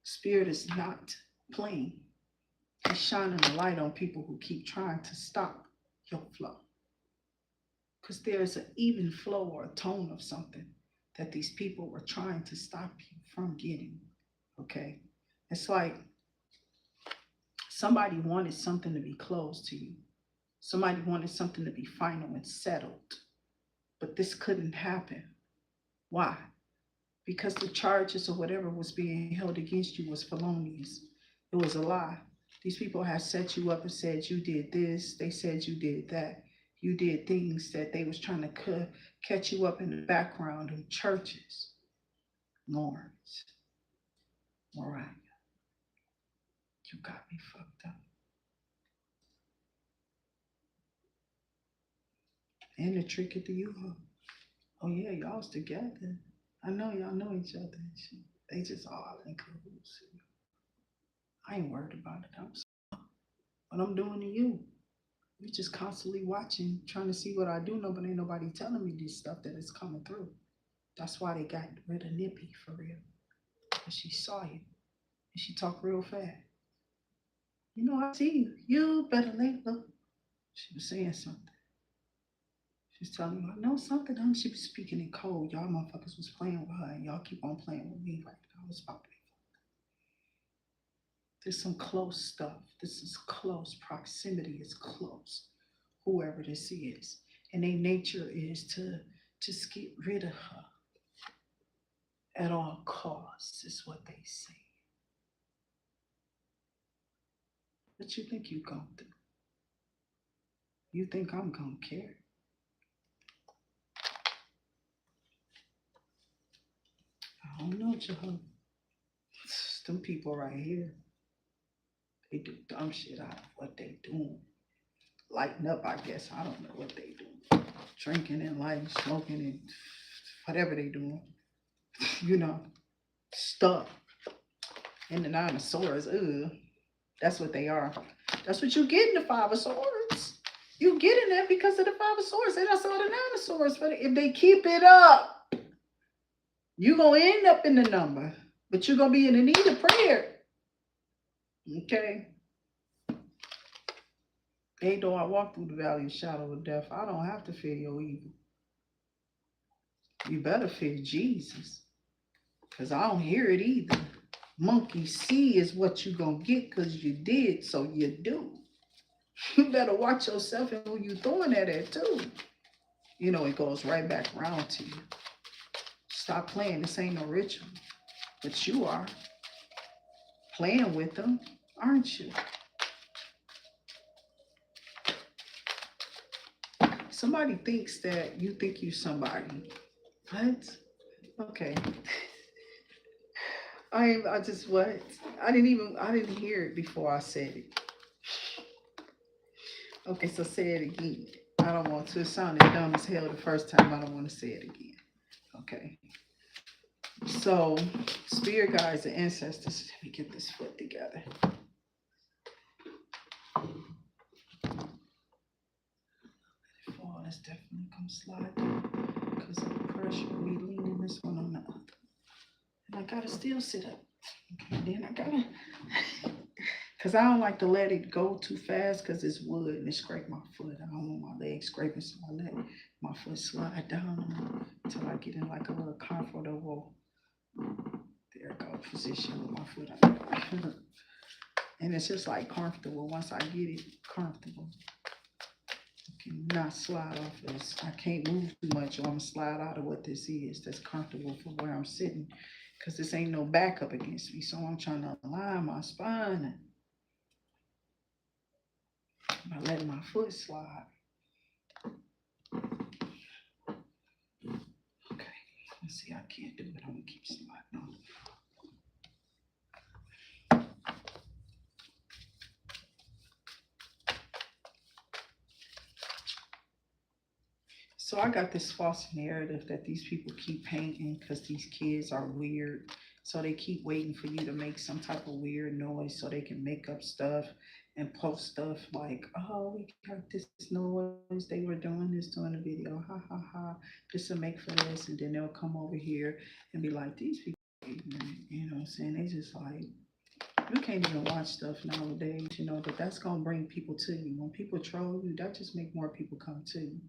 Spirit is not playing. It's shining a light on people who keep trying to stop your flow. Because there's an even flow or a tone of something that these people were trying to stop you from getting. Okay? It's like somebody wanted something to be closed to you. Somebody wanted something to be final and settled. But this couldn't happen. Why? Because the charges or whatever was being held against you was felonious. It was a lie. These people had set you up and said you did this. They said you did that. You did things that they was trying to catch you up in the background in churches. Lawrence, Mariah, you got me fucked up. And the trick at the U-Haul. Oh yeah, y'all's together. I know y'all know each other and shit. They just all in cahoots. I ain't worried about it. What I'm doing to you. You're just constantly watching, trying to see what I do know, but ain't nobody telling me this stuff that is coming through. That's why they got rid of Nippy for real. Because she saw you. And she talked real fast. You know, I see you. You better lay low. She was saying something. She was telling me, I know something. She was speaking in code. Y'all motherfuckers was playing with her, and y'all keep on playing with me right now. I was about to be. There's some close stuff. This is close. Proximity is close. Whoever this is. And their nature is to just get rid of her at all costs, is what they say. What you think you gonna do? You think I'm gonna care? I don't know, Jehovah. Them people right here, they do dumb shit out of what they doing. Lighten up, I guess. I don't know what they doing. Drinking and lighting, smoking and whatever they doing. You know, stuff. And the 9 of Swords, that's what they are. That's what you get in the 5 of Swords. You get in that because of the 5 of Swords. And I saw the 9 of Swords. But if they keep it up, you're going to end up in the number. But you're going to be in the need of prayer. Okay? Though I walk through the valley of shadow of death, I don't have to fear your evil. You better fear Jesus. Because I don't hear it either. Monkey see is what you going to get because you did, so you do. You better watch yourself and who you throwing that at too. You know, it goes right back around to you. Stop playing. This ain't no ritual. But you are playing with them, aren't you? Somebody thinks that you think you somebody. What? Okay. I just what? I didn't hear it before I said it. Okay, so say it again. I don't want to. It sounded dumb as hell the first time. I don't want to say it again. Okay. So, spirit guides and ancestors. Let me get this foot together. That's definitely come slide down because of the pressure of me leaning this one on the other. And I gotta still sit up. Okay, then I gotta, because I don't like to let it go too fast because it's wood and it scraped my foot. I don't want my leg scraping, so I let my foot slide down until I get in like a little comfortable, there it go, position with my foot on. And it's just like comfortable. Once I get it comfortable, not slide off this. I can't move too much or I'm gonna slide out of what this is that's comfortable for where I'm sitting because this ain't no backup against me. So I'm trying to align my spine by letting my foot slide. Okay, let's see, I can't do it. I'm gonna keep sliding on. So I got this false narrative that these people keep painting because these kids are weird. So they keep waiting for you to make some type of weird noise so they can make up stuff and post stuff like, oh, we got this noise. They were doing this during the video. Ha ha ha. This will make for this. And then they'll come over here and be like, these people are ignorant. You know what I'm saying? They just like, you can't even watch stuff nowadays, you know, but that's going to bring people to you. When people troll you, that just make more people come to you.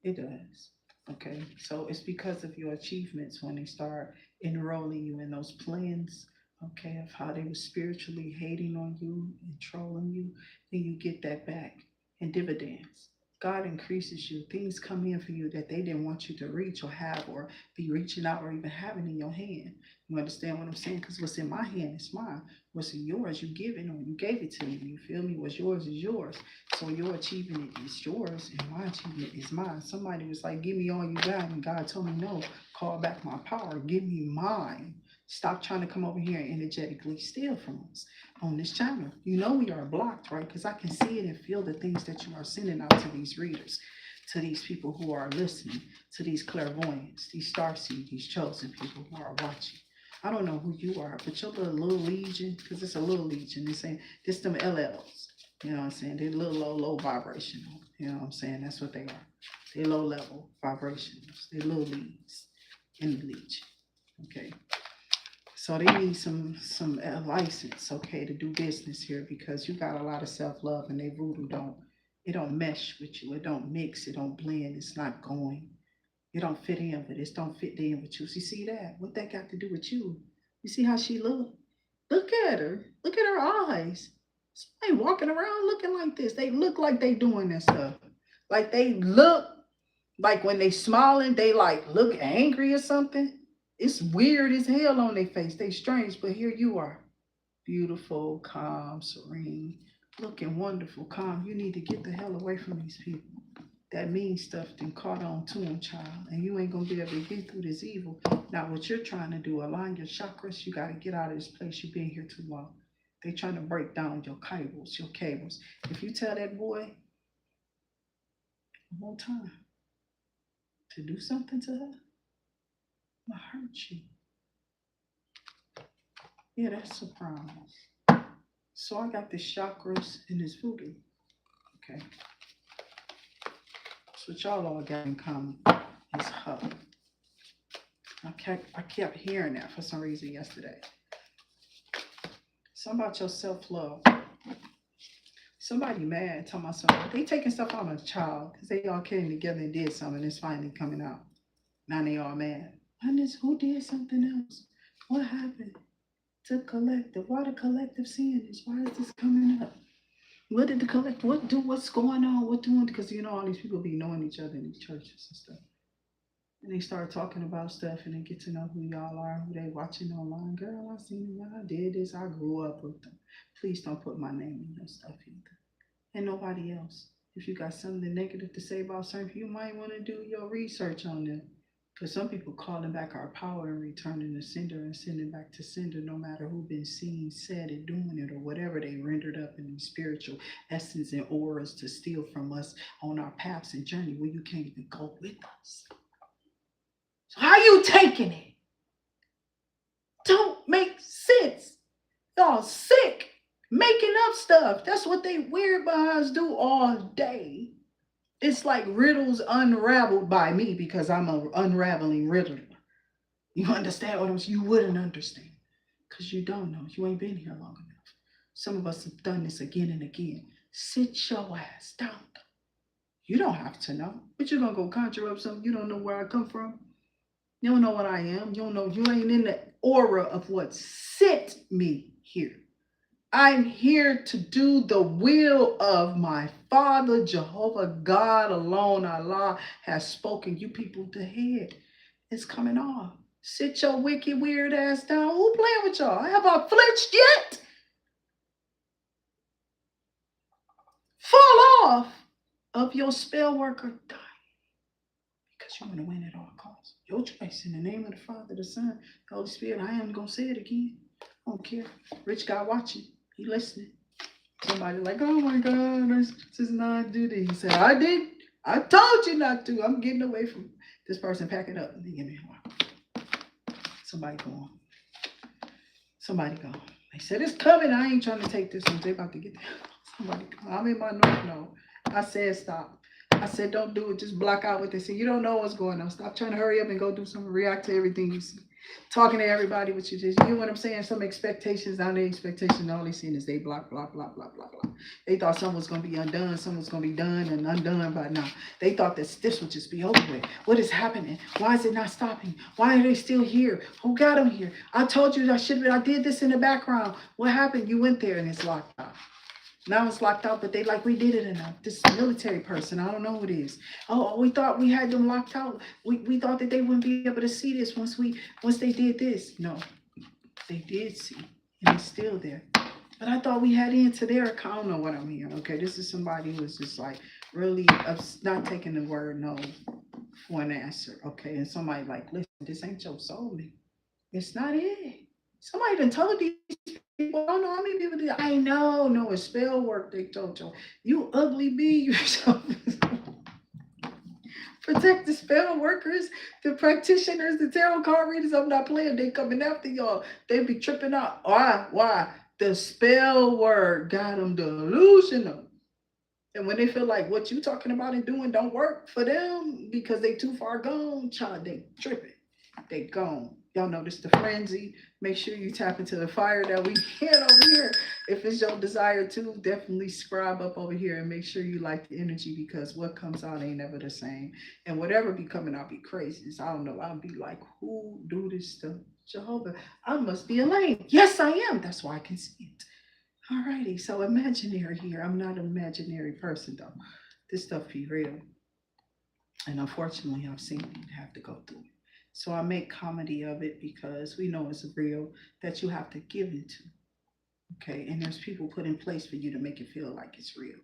It does. Okay. So it's because of your achievements when they start enrolling you in those plans, okay, of how they were spiritually hating on you and trolling you, then you get that back in dividends. God increases you. Things come in for you that they didn't want you to reach or have or be reaching out or even having in your hand. You understand what I'm saying? Because what's in my hand is mine. What's in yours, you give it or you gave it to me. You feel me? What's yours is yours. So your achievement is yours and my achievement is mine. Somebody was like, give me all you got. And God told me, no, call back my power. Give me mine. Stop trying to come over here and energetically steal from us on this channel. You know we are blocked, right? Because I can see it and feel the things that you are sending out to these readers, to these people who are listening, to these clairvoyants, these starseeds, these chosen people who are watching. I don't know who you are, but your little legion, because it's a little legion. They're saying this them LLs. You know what I'm saying? They're little low vibrational. You know what I'm saying? That's what they are. They're low level vibrationals. They're little leads in the legion. Okay. So they need some license, okay, to do business here because you got a lot of self-love and they voodoo don't mesh with you. It don't mix. It don't blend. It's not going. You don't fit in with this. Don't fit in with you. So you see that? What that got to do with you? You see how she look? Look at her. Look at her eyes. Somebody walking around looking like this. They look like they doing that stuff. Like they look like when they smiling, they like look angry or something. It's weird as hell on their face. They strange, but here you are. Beautiful, calm, serene, looking wonderful, calm. You need to get the hell away from these people. That mean stuff then caught on to them, child. And you ain't gonna be able to get through this evil. Now what you're trying to do, align your chakras, you gotta get out of this place. You've been here too long. They trying to break down your cables. If you tell that boy one more time to do something to her, I'll hurt you. Yeah, that's a promise. So I got this chakras and this voodoo. Okay. So what y'all all got in common is her. I kept hearing that for some reason yesterday. Something about your self-love. Somebody mad talking about something. They taking stuff on a child because they all came together and did something. It's finally coming out. Now they all mad. Who did something else? What happened to collective? Why the collective seeing this? Why is this coming up? What did the collective, what's going on? What doing? Because you know all these people be knowing each other in these churches and stuff. And they start talking about stuff and they get to know who y'all are, who they watching online. Girl, I seen them, I did this, I grew up with them. Please don't put my name in your stuff either. And nobody else. If you got something negative to say about certain people, you might want to do your research on them. Because some people calling back our power and returning to sender and sending back to sender, no matter who been seen, said it, doing it, or whatever they rendered up in spiritual essence and auras to steal from us on our paths and journey where you can't even go with us. So how you taking it? Don't make sense. Y'all sick. Making up stuff. That's what they weird behinds do all day. It's like riddles unraveled by me because I'm an unraveling riddler. You understand what I'm saying? You wouldn't understand because you don't know. You ain't been here long enough. Some of us have done this again and again. Sit your ass down. You don't have to know. But you're going to go conjure up something. You don't know where I come from. You don't know what I am. You don't know. You ain't in the aura of what sent me here. I'm here to do the will of my Father, Jehovah God alone. Allah has spoken. You people, the head is coming off. Sit your wicked, weird ass down. Who playing with y'all? Have I flinched yet? Fall off of your spell worker dying. Because you want to win at all costs. Your choice. In the name of the Father, the Son, the Holy Spirit. I am going to say it again. I don't care. Rich guy watching. He listening. Somebody like, oh my God, let's just not do this. He said, I I told you not to. I'm getting away from this person. Packing up. Give me somebody go on. Somebody go. They said it's coming. I ain't trying to take this one. They about to get there. Somebody go. I'm in my north node. I said stop. I said don't do it. Just block out what they say. You don't know what's going on. Stop trying to hurry up and go do something. React to everything you see. Talking to everybody, what you just, you know what I'm saying? Some expectations, down the expectation, all they seen is they block, block, block, block, block, block. They thought something was gonna be undone, something was gonna be done and undone by now. They thought that this would just be over with. What is happening? Why is it not stopping? Why are they still here? Who got them here? I told you I did this in the background. What happened? You went there and it's locked out. Now it's locked out, but they like we did it enough. This military person, I don't know who it is. Oh, we thought we had them locked out. We thought that they wouldn't be able to see this once they did this. No, they did see, and it's still there. But I thought we had into their account. I don't know what I'm hearing. Okay, this is somebody who's just like really not taking the word no for an answer. Okay, and somebody like, listen, this ain't your soulmate. It's not it. Somebody done told these people, I don't know how many people did. I know, no, it's spell work they told you. You ugly bee. Protect the spell workers, the practitioners, the tarot card readers. I'm not playing. They coming after y'all. They be tripping out. Why? Why? The spell word got them delusional. And when they feel like what you talking about and doing don't work for them because they too far gone, child, they tripping. They gone. Y'all notice the frenzy. Make sure you tap into the fire that we get over here. If it's your desire to, definitely scribe up over here and make sure you like the energy because what comes out ain't never the same. And whatever be coming out be crazy. So I don't know. I'll be like, who do this stuff? Jehovah. I must be a lame. Yes, I am. That's why I can see it. Alrighty. So imaginary here. I'm not an imaginary person though. This stuff be real. And unfortunately, I've seen it have to go through it. So I make comedy of it because we know it's real that you have to give into. Okay. And there's people put in place for you to make it feel like it's real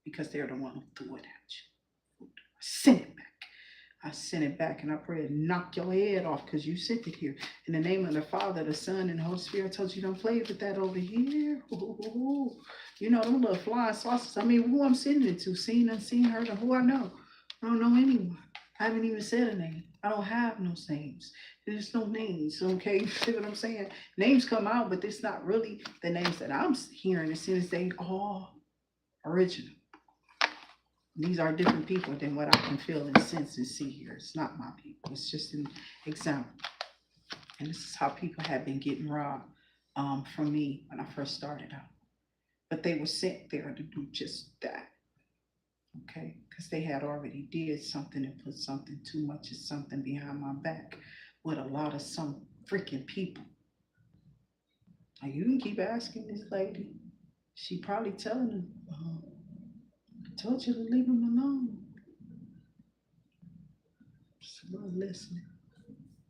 because they're the one who threw it at you. I sent it back. I sent it back and I pray it knock your head off because you sent it here. In the name of the Father, the Son, and the Holy Spirit, I told you don't play with that over here. Ooh. You know, them little flying saucers. I mean, who I'm sending it to, seen, unseen, heard, or who I know. I don't know anyone. I haven't even said a name. I don't have no names. There's no names, okay? You see what I'm saying? Names come out, but it's not really the names that I'm hearing as soon as they all original. These are different people than what I can feel and sense and see here. It's not my people. It's just an example. And this is how people have been getting robbed from me when I first started out. But they were sent there to do just that. Okay, because they had already did something and put something too much of something behind my back with a lot of some freaking people. Now you can keep asking this lady. She probably telling them, I told you to leave him alone. Somebody listening.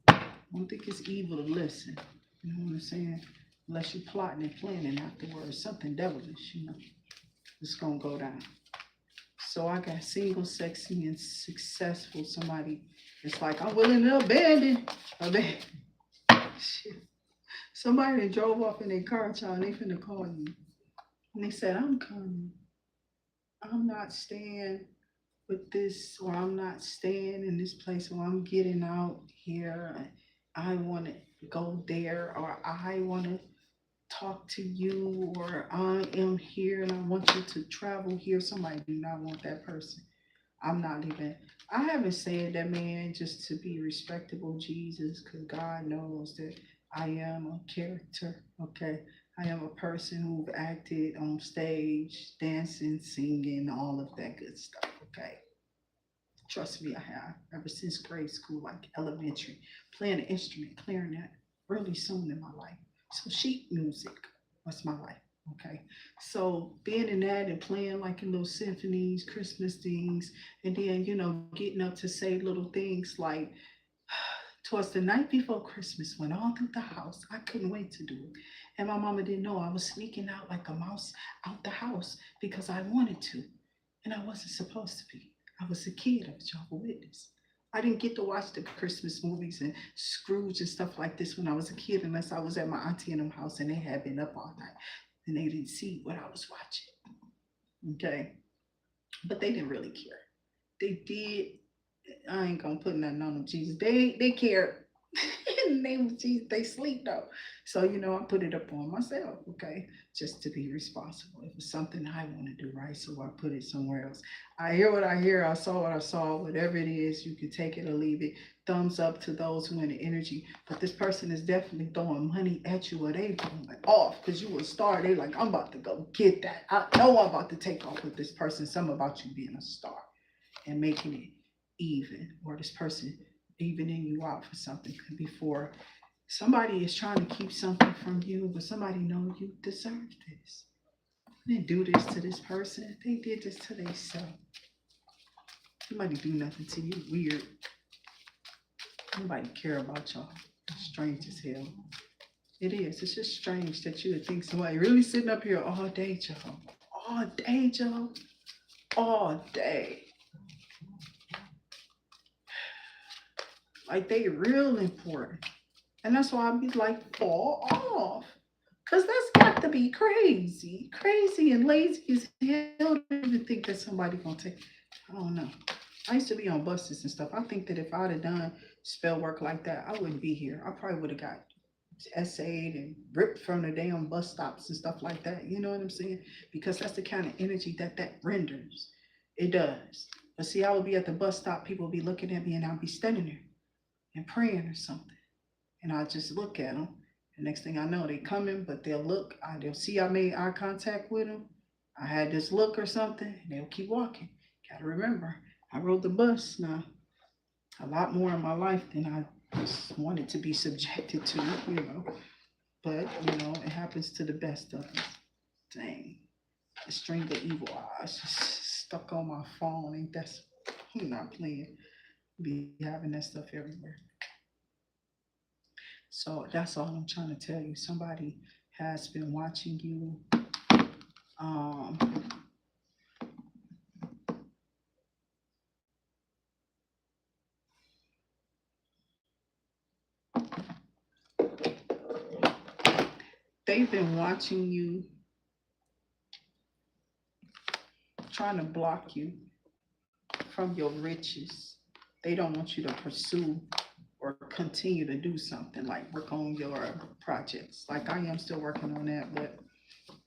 I don't think it's evil to listen. You know what I'm saying? Unless you're plotting and planning afterwards, something devilish, you know. It's gonna go down. So I got single, sexy, and successful. Somebody it's like, I'm willing to abandon. Shit. Somebody that drove off in their car, child, they finna call you. And they said, I'm coming. I'm not staying with this, or I'm not staying in this place, or I'm getting out here. I want to go there, or I want to talk to you, or I am here and I want you to travel here. Somebody do not want that person. I'm not even, I haven't said that man just to be respectable, Jesus, because God knows that I am a character, okay? I am a person who've acted on stage, dancing, singing, all of that good stuff, okay? Trust me, I have. Ever since grade school, like elementary, playing an instrument, clarinet, really soon in my life. So sheet music was my life. Okay. So being in that and playing like in little symphonies, Christmas things, and then, getting up to say little things like towards the night before Christmas, went all through the house. I couldn't wait to do it. And my mama didn't know I was sneaking out like a mouse out the house because I wanted to. And I wasn't supposed to be. I was a kid of Jehovah's Witness. I didn't get to watch the Christmas movies and Scrooge and stuff like this when I was a kid unless I was at my auntie and them house and they had been up all night and they didn't see what I was watching. Okay. But they didn't really care. They did. I ain't gonna put nothing on them, Jesus. They care. In the name of Jesus, they sleep though. So I put it up on myself, okay, just to be responsible. If it's something I want to do, right? So I put it somewhere else. I hear what I hear. I saw what I saw. Whatever it is, you can take it or leave it. Thumbs up to those who in the energy. But this person is definitely throwing money at you, or they going like off because you a star. They like, I'm about to go get that. I know I'm about to take off with this person. Something about you being a star and making it even, or this person evening you out for something before somebody is trying to keep something from you, but somebody know you deserve this. They didn't do this to this person. They did this to themselves. Nobody do nothing to you. Weird. Nobody care about y'all. It's strange as hell. It is. It's just strange that you would think somebody really sitting up here all day, Joe. All day, Joe. All day. Like they real important. And that's why I be like, fall off. Cause that's got to be crazy. Crazy and lazy as hell to even think that somebody gonna take. I don't know. I used to be on buses and stuff. I think that if I'd have done spell work like that, I wouldn't be here. I probably would have got essayed and ripped from the damn bus stops and stuff like that. You know what I'm saying? Because that's the kind of energy that renders. It does. But see, I would be at the bus stop, people would be looking at me, and I'd be standing there and praying or something. And I just look at them. The next thing I know, they coming, but they'll look. They'll see I made eye contact with them. I had this look or something, and they'll keep walking. Gotta remember, I rode the bus now a lot more in my life than I just wanted to be subjected to. But, it happens to the best of us. Dang. A string of evil eyes just stuck on my phone. Ain't that? I'm not playing. Be having that stuff everywhere. So that's all I'm trying to tell you. Somebody has been watching you. They've been watching you, trying to block you from your riches. They don't want you to pursue or continue to do something like work on your projects. Like I am still working on that, but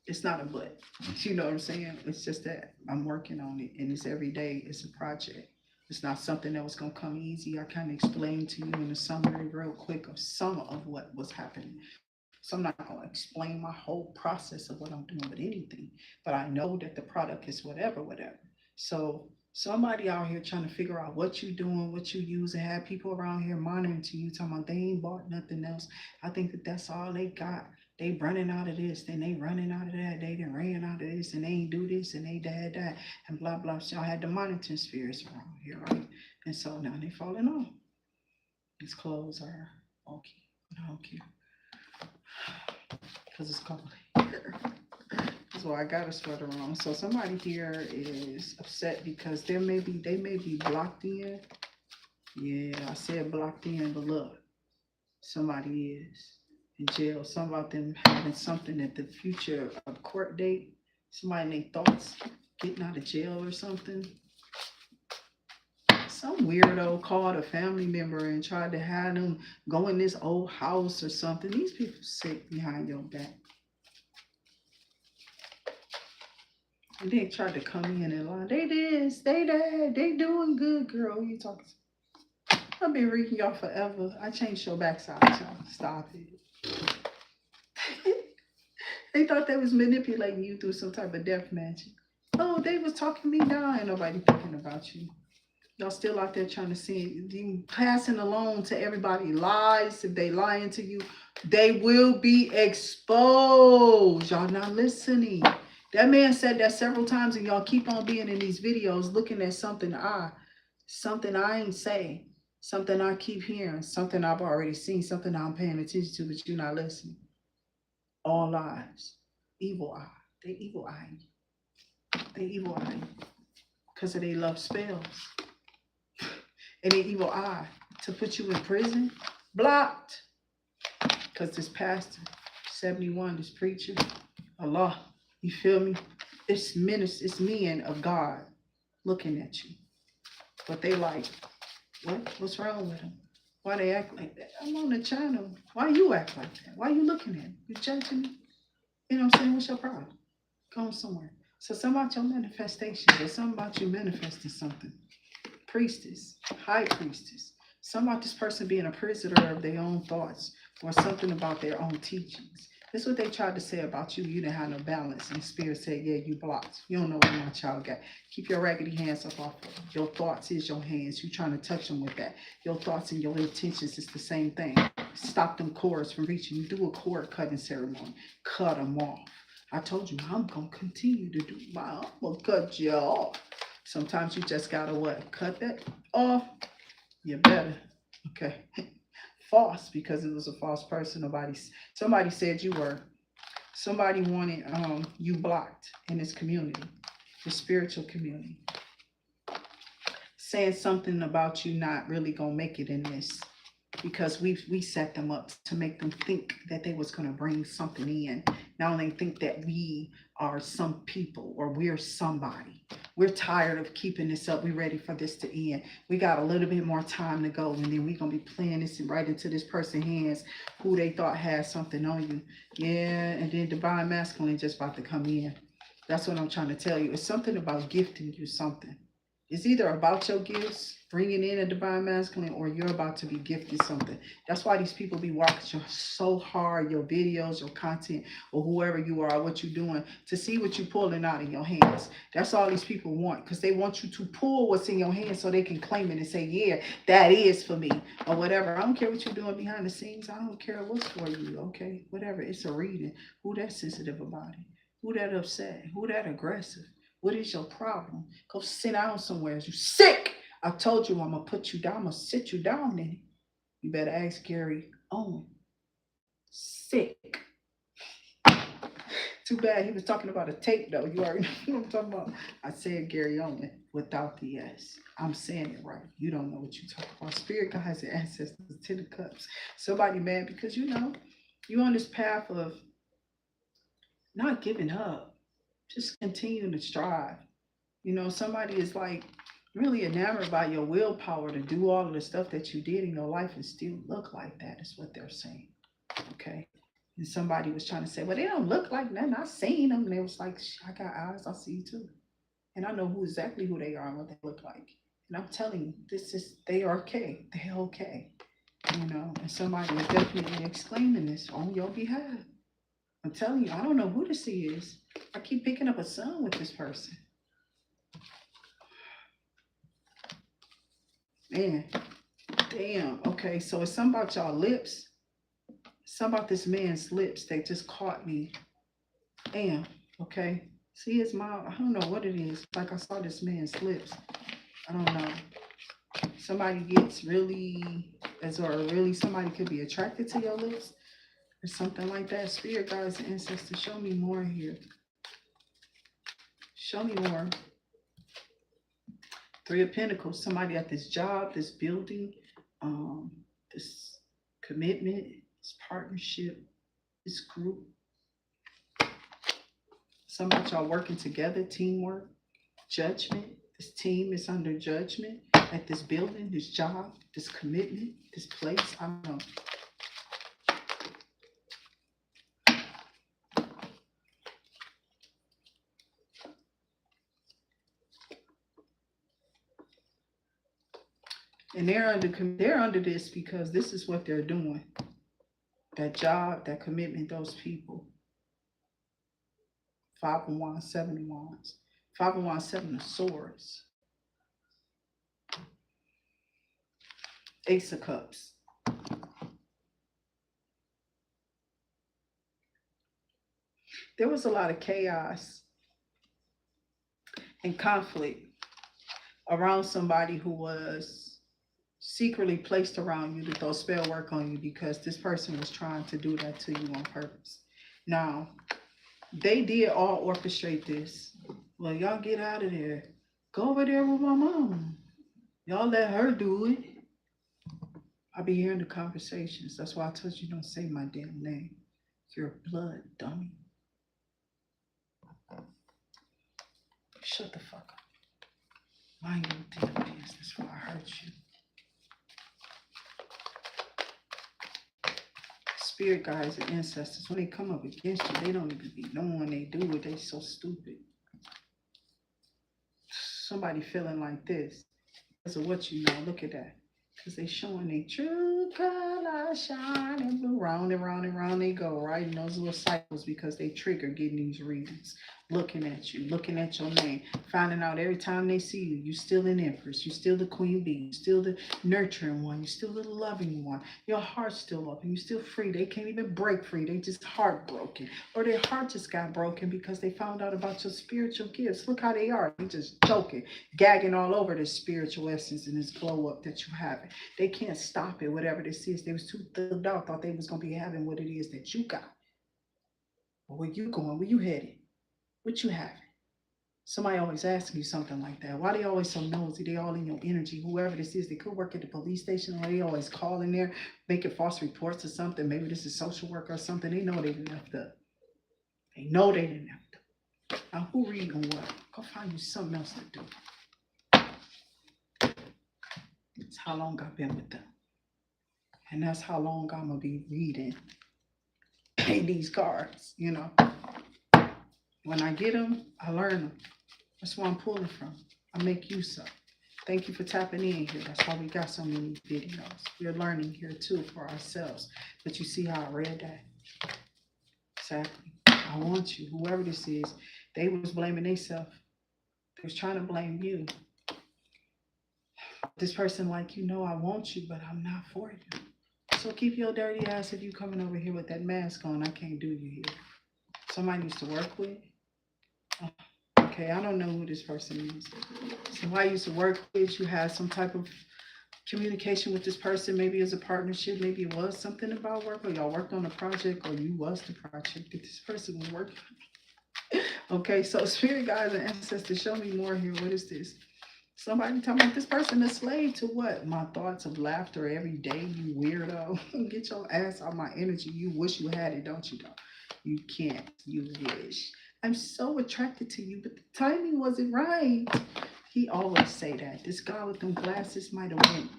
it's not a but. You know what I'm saying? It's just that I'm working on it, and it's every day. It's a project. It's not something that was gonna come easy. I kind of explained to you in a summary real quick of some of what was happening. So I'm not gonna explain my whole process of what I'm doing with anything, but I know that the product is whatever. So somebody out here trying to figure out what you doing, what you use, and have people around here monitoring to you, talking about they ain't bought nothing else. I think that that's all they got. They running out of this, then they running out of that. They done ran out of this, and they ain't do this, and they that, and blah blah. So I had the monitoring spirits around here, right? And so now they falling off. These clothes are okay. I don't care because it's cold here. So I got a sweater on. So somebody here is upset because they may be blocked in. Yeah, I said blocked in, but look, somebody is in jail. Some about them having something at the future of court date. Somebody in their thoughts getting out of jail or something. Some weirdo called a family member and tried to have them go in this old house or something. These people sick behind your back. And they tried to come in and lie. They this, they that, they doing good, girl. You talking to? I've been reading y'all forever. I changed your backside, y'all. Stop it. They thought they was manipulating you through some type of death magic. Oh, they was talking me down. Ain't nobody thinking about you. Y'all still out there trying to see you passing along to everybody lies. If they lying to you, they will be exposed. Y'all not listening. That man said that several times, and y'all keep on being in these videos looking at something I ain't saying, something I keep hearing, something I've already seen, something I'm paying attention to, but you're not listening. All lies. Evil eye. They evil eye. They evil eye. Because of they love spells. And they evil eye to put you in prison. Blocked. Because this pastor, 71, this preacher, Allah, you feel me? It's men of God looking at you. But they like, what? What's wrong with them? Why they act like that? I'm on the channel. Why you act like that? Why you looking at me? You judging me? You know what I'm saying? What's your problem? Go somewhere. So something about your manifestation. There's something about you manifesting something. Priestess, high priestess. Something about this person being a prisoner of their own thoughts or something about their own teachings. That's what they tried to say about you. You didn't have no balance. And the spirit said, yeah, you blocked. You don't know what my child got. Keep your raggedy hands up off of them. Your thoughts is your hands. You trying to touch them with that. Your thoughts and your intentions is the same thing. Stop them cords from reaching. You do a cord cutting ceremony. Cut them off. I told you, I'm going to continue to do my, I'm going to cut you off. Sometimes you just got to what? Cut that off. You better. Okay. False, because it was a false person. Somebody said you were. Somebody wanted you blocked in this community, the spiritual community. Saying something about you not really going to make it in this. Because we set them up to make them think that they was going to bring something in. Not only think that we are some people or we're somebody. We're tired of keeping this up. We're ready for this to end. We got a little bit more time to go, and then we're going to be playing this right into this person's hands who they thought had something on you. Yeah, and then divine masculine just about to come in. That's what I'm trying to tell you. It's something about gifting you something. It's either about your gifts, bringing in a divine masculine, or you're about to be gifted something. That's why these people be watching so hard, your videos, your content, or whoever you are, what you're doing, to see what you're pulling out of your hands. That's all these people want, because they want you to pull what's in your hands so they can claim it and say, yeah, that is for me, or whatever. I don't care what you're doing behind the scenes. I don't care what's for you, okay? Whatever. It's a reading. Who that sensitive about it? Who that upset? Who that aggressive? What is your problem? Go sit down somewhere. You sick. I told you I'm going to put you down. I'm going to sit you down in it. You better ask Gary Owen. Sick. Too bad he was talking about a tape, though. You already know what I'm talking about. I said Gary Owen without the S. I'm saying it right. You don't know what you're talking about. Spirit guides and ancestors, 10 of cups. Somebody mad because, you know, you're on this path of not giving up. Just continuing to strive. You know, somebody is like really enamored by your willpower to do all of the stuff that you did in your life and still look like that, is what they're saying. Okay. And somebody was trying to say, well, they don't look like nothing. I seen them. And they was like, I got eyes. I see you too. And I know exactly who they are and what they look like. And I'm telling you, they are okay. They're okay. You know, and somebody is definitely exclaiming this on your behalf. I'm telling you, I don't know who this is. I keep picking up a son with this person. Man, damn. Okay, so it's something about y'all lips. Something about this man's lips that just caught me. Damn. Okay. See his mouth. I don't know what it is. Like I saw this man's lips. I don't know. Somebody gets really, somebody could be attracted to your lips or something like that. Spirit guides and ancestors, show me more here. Show me more. 3 of Pentacles, somebody at this job, this building, this commitment, this partnership, this group. Some of y'all working together, teamwork, judgment. This team is under judgment at this building, this job, this commitment, this place. I don't know. And they're under this because this is what they're doing. That job, that commitment, those people. 5 of Wands, 7 of Wands. 5 of Wands, 7 of Swords. Ace of Cups. There was a lot of chaos and conflict around somebody who was secretly placed around you to throw spell work on you because this person was trying to do that to you on purpose. Now, they did all orchestrate this. Well, y'all get out of there. Go over there with my mom. Y'all let her do it. I be hearing the conversations. That's why I told you don't say my damn name. You're blood, dummy. Shut the fuck up. Mind your damn business before I hurt you. Spirit guides and ancestors, when they come up against you, they don't even be knowing they do it. They so stupid. Somebody feeling like this because of what you know. Look at that. Because they showing their true color shining blue. Round and round and round they go, right? In those little cycles because they trigger getting these readings. Looking at you, looking at your name, finding out every time they see you, you're still an empress, you're still the queen bee, you're still the nurturing one, you're still the loving one, your heart's still open, you're still free. They can't even break free, they just heartbroken, or their heart just got broken because they found out about your spiritual gifts. Look how they are, they just joking, gagging all over this spiritual essence and this glow up that you have. They can't stop it, whatever this is. They was too thugged out, thought they was gonna be having what it is that you got. But where you going, where you headed? What you having? Somebody always asking you something like that. Why they always so nosy? They all in your energy. Whoever this is, they could work at the police station, or they always calling there, making false reports or something. Maybe this is social work or something. They know they didn't have up. They know they didn't have up. Now who reading what? Go find you something else to do. That's how long I've been with them. And that's how long I'm gonna be reading these cards, you know. When I get them, I learn them. That's where I'm pulling from. I make use of. Thank you for tapping in here. That's why we got so many videos. We're learning here too for ourselves. But you see how I read that? Exactly. I want you, whoever this is, they was blaming themselves. They was trying to blame you. This person like, you know, I want you, but I'm not for you. So keep your dirty ass if you coming over here with that mask on. I can't do you here. Somebody used to work with. Okay, I don't know who this person is. Somebody used to work with, you had some type of communication with this person, maybe as a partnership, maybe it was something about work, or y'all worked on a project, or you was the project that this person was working. Okay, so spirit guides and ancestors, show me more here. What is this? Somebody talking about this person a slave to what? My thoughts of laughter every day, you weirdo. Get your ass out my energy. You wish you had it, don't you, though? You can't. You wish. I'm so attracted to you, but the timing wasn't right. He always say that. This guy with them glasses might have went.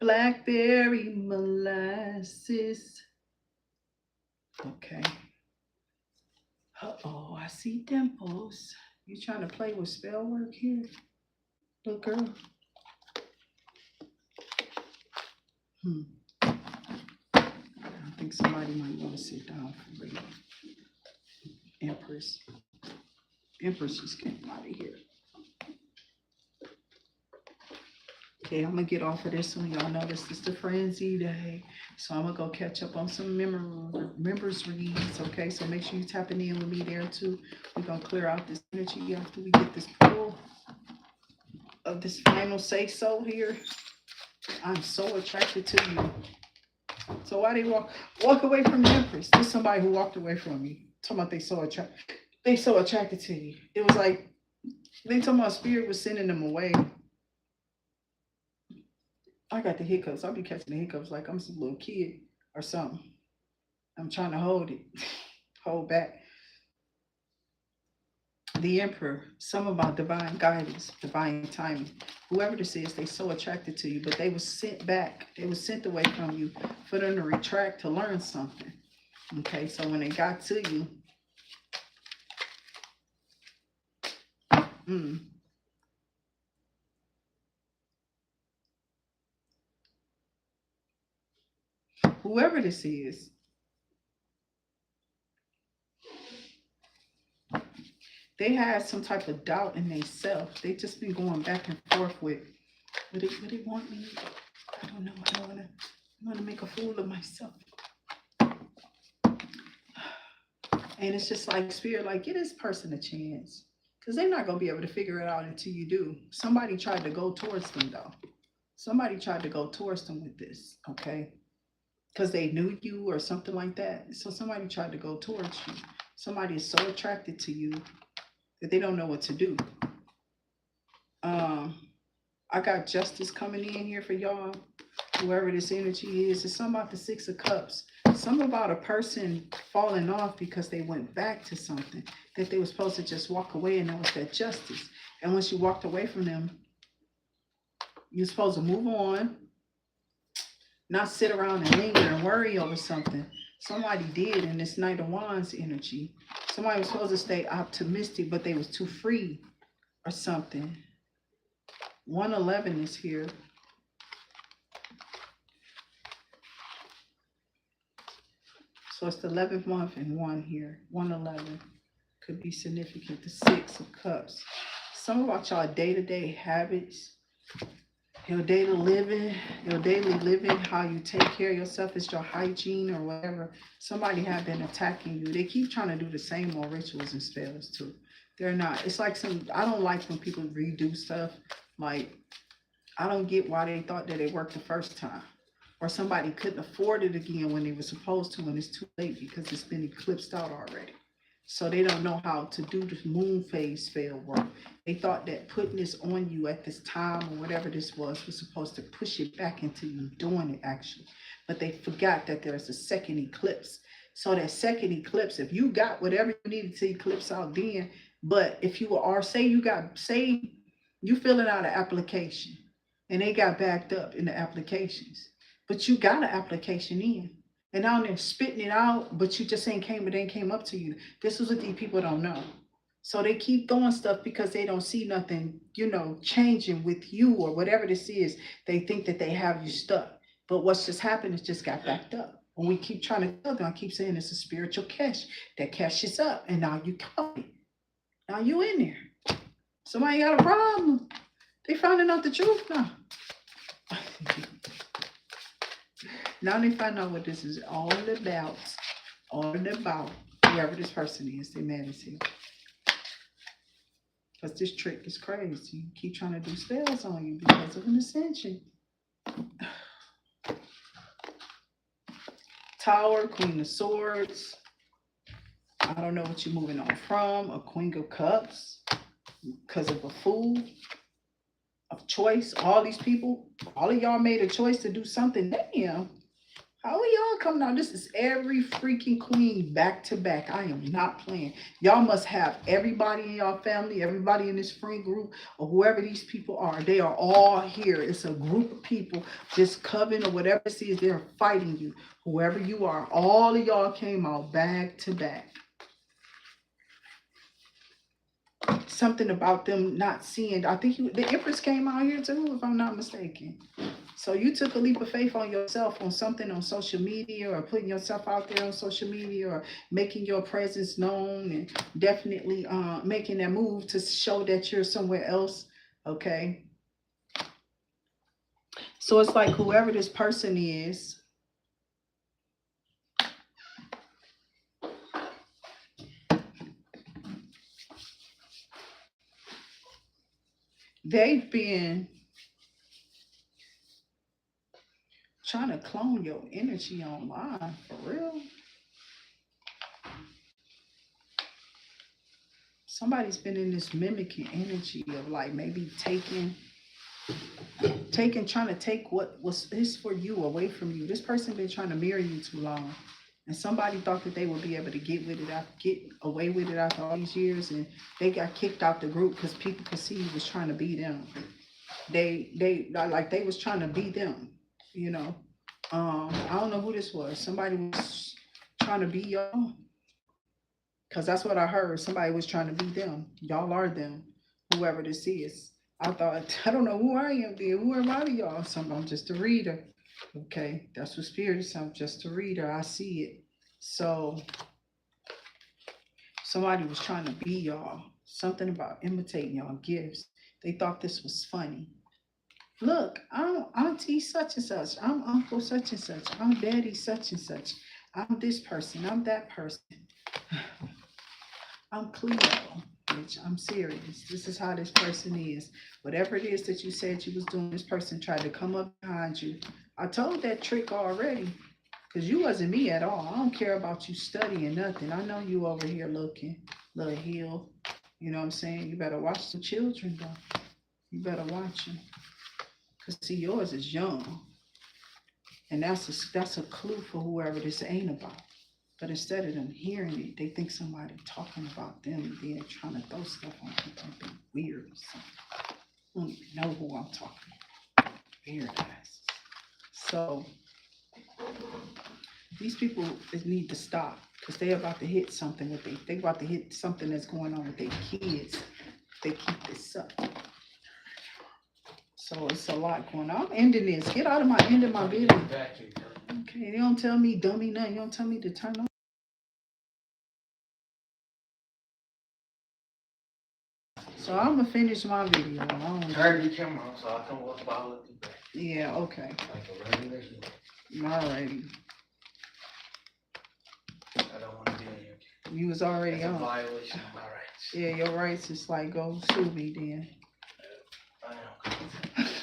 Blackberry molasses. Okay. Uh-oh, I see dimples. You trying to play with spell work here? Little girl. I think somebody might want to sit down for real. Empress. Empress just came out of here. Okay, I'm gonna get off of this one. Y'all know this is the frenzy day. So I'm gonna go catch up on some members reads. Okay, so make sure you tapping in with me there too. We're gonna clear out this energy after we get this pull of this final say so here. I'm so attracted to you. So why they walk away from the Empress? There's somebody who walked away from you. Talking about they so attracted to you. It was like they talking about spirit was sending them away. I got the hiccups. I'll be catching the hiccups like I'm some little kid or something. I'm trying to hold it, hold back. The Emperor, some about divine guidance, divine timing. Whoever this is, they so attracted to you, but they was sent back. They was sent away from you for them to retract to learn something. Okay, so when they got to you, whoever this is, they had some type of doubt in themselves. They just been going back and forth with, would they want me? I don't know. I want to make a fool of myself. And it's just like spirit, like, give this person a chance. Because they're not going to be able to figure it out until you do. Somebody tried to go towards them, though. Somebody tried to go towards them with this, okay? Because they knew you or something like that. So somebody tried to go towards you. Somebody is so attracted to you that they don't know what to do. I got justice coming in here for y'all. Whoever this energy is, it's something about the 6 of Cups. Some about a person falling off because they went back to something that they were supposed to just walk away, and that was that justice. And once you walked away from them, you're supposed to move on, not sit around and linger and worry over something. Somebody did in this Knight of Wands energy. Somebody was supposed to stay optimistic, but they was too free or something. 111 is here. So it's the 11th month and 1 here. 111 could be significant. The 6 of Cups. Some about y'all day-to-day habits, your daily living, how you take care of yourself, is your hygiene or whatever. Somebody have been attacking you. They keep trying to do the same old rituals and spells too. They're not. It's like I don't like when people redo stuff. Like, I don't get why they thought that it worked the first time. Or somebody couldn't afford it again when they were supposed to, and it's too late because it's been eclipsed out already. So they don't know how to do the moon phase spell work. They thought that putting this on you at this time or whatever this was supposed to push it back into you doing it actually. But they forgot that there's a second eclipse. So that second eclipse, if you got whatever you needed to eclipse out then, but if you are, say you filling out an application and they got backed up in the applications, but you got an application in, and now they're spitting it out, but you just ain't came up to you. This is what these people don't know. So they keep throwing stuff because they don't see nothing, changing with you or whatever this is. They think that they have you stuck. But what's just happened is just got backed up. When we keep trying to tell them, I keep saying it's a spiritual cache that caches up, and now you caught it. Now you in there. Somebody got a problem. They finding out the truth now. Now they find out what this is all about. Whoever this person is, they mad as hell. Because this trick is crazy. You keep trying to do spells on you because of an ascension. Tower, Queen of Swords. I don't know what you're moving on from. A Queen of Cups. Because of a fool. Of choice. All these people, all of y'all made a choice to do something. Damn. How are y'all coming out? This is every freaking queen back to back. I am not playing. Y'all must have everybody in y'all family, everybody in this friend group, or whoever these people are. They are all here. It's a group of people, this coven or whatever it is, they're fighting you. Whoever you are, all of y'all came out back to back. Something about them not seeing. I think the Empress came out here too, if I'm not mistaken. So you took a leap of faith on yourself on something on social media, or putting yourself out there on social media, or making your presence known, and definitely making that move to show that you're somewhere else. Okay. So it's like whoever this person is, they've been trying to clone your energy online, for real. Somebody's been in this mimicking energy of like maybe trying to take what was is for you away from you. This person been trying to mirror you too long. And somebody thought that they would be able to get away with it after all these years, and they got kicked out the group because people could see he was trying to be them. They was trying to be them. I don't know who this was. Somebody was trying to be y'all. Because that's what I heard. Somebody was trying to be them. Y'all are them. Whoever this is. I thought, I don't know who I am then. Who am I to y'all? I'm just a reader. Okay. That's what spirit is. I'm just a reader. I see it. So somebody was trying to be y'all. Something about imitating y'all gifts. They thought this was funny. Look, I'm auntie such and such. I'm uncle such and such. I'm daddy such and such. I'm this person. I'm that person. I'm Cleo, bitch. I'm serious. This is how this person is. Whatever it is that you said you was doing, this person tried to come up behind you. I told that trick already, because you wasn't me at all. I don't care about you studying nothing. I know you over here looking, little heel. You know what I'm saying? You better watch some children, though. You better watch them. Because, see, yours is young. And that's a clue for whoever this ain't about. But instead of them hearing it, they think somebody talking about them and then trying to throw stuff on people and be weird or something. I don't even know who I'm talking about. Weird ass. So these people need to stop because they about to hit something with they about to hit something that's going on with their kids. They keep this up. So it's a lot going on. I'm ending this. Get out of my end of my video. Okay, they don't tell me dummy nothing. You don't tell me to turn on. So I'm gonna finish my video. Turn the camera on so I can walk by with you back. Yeah, okay. Like a regular. Alrighty. I don't want to be in here. You was already That's on. a violation of my rights. Yeah, your rights is like go sue me then. I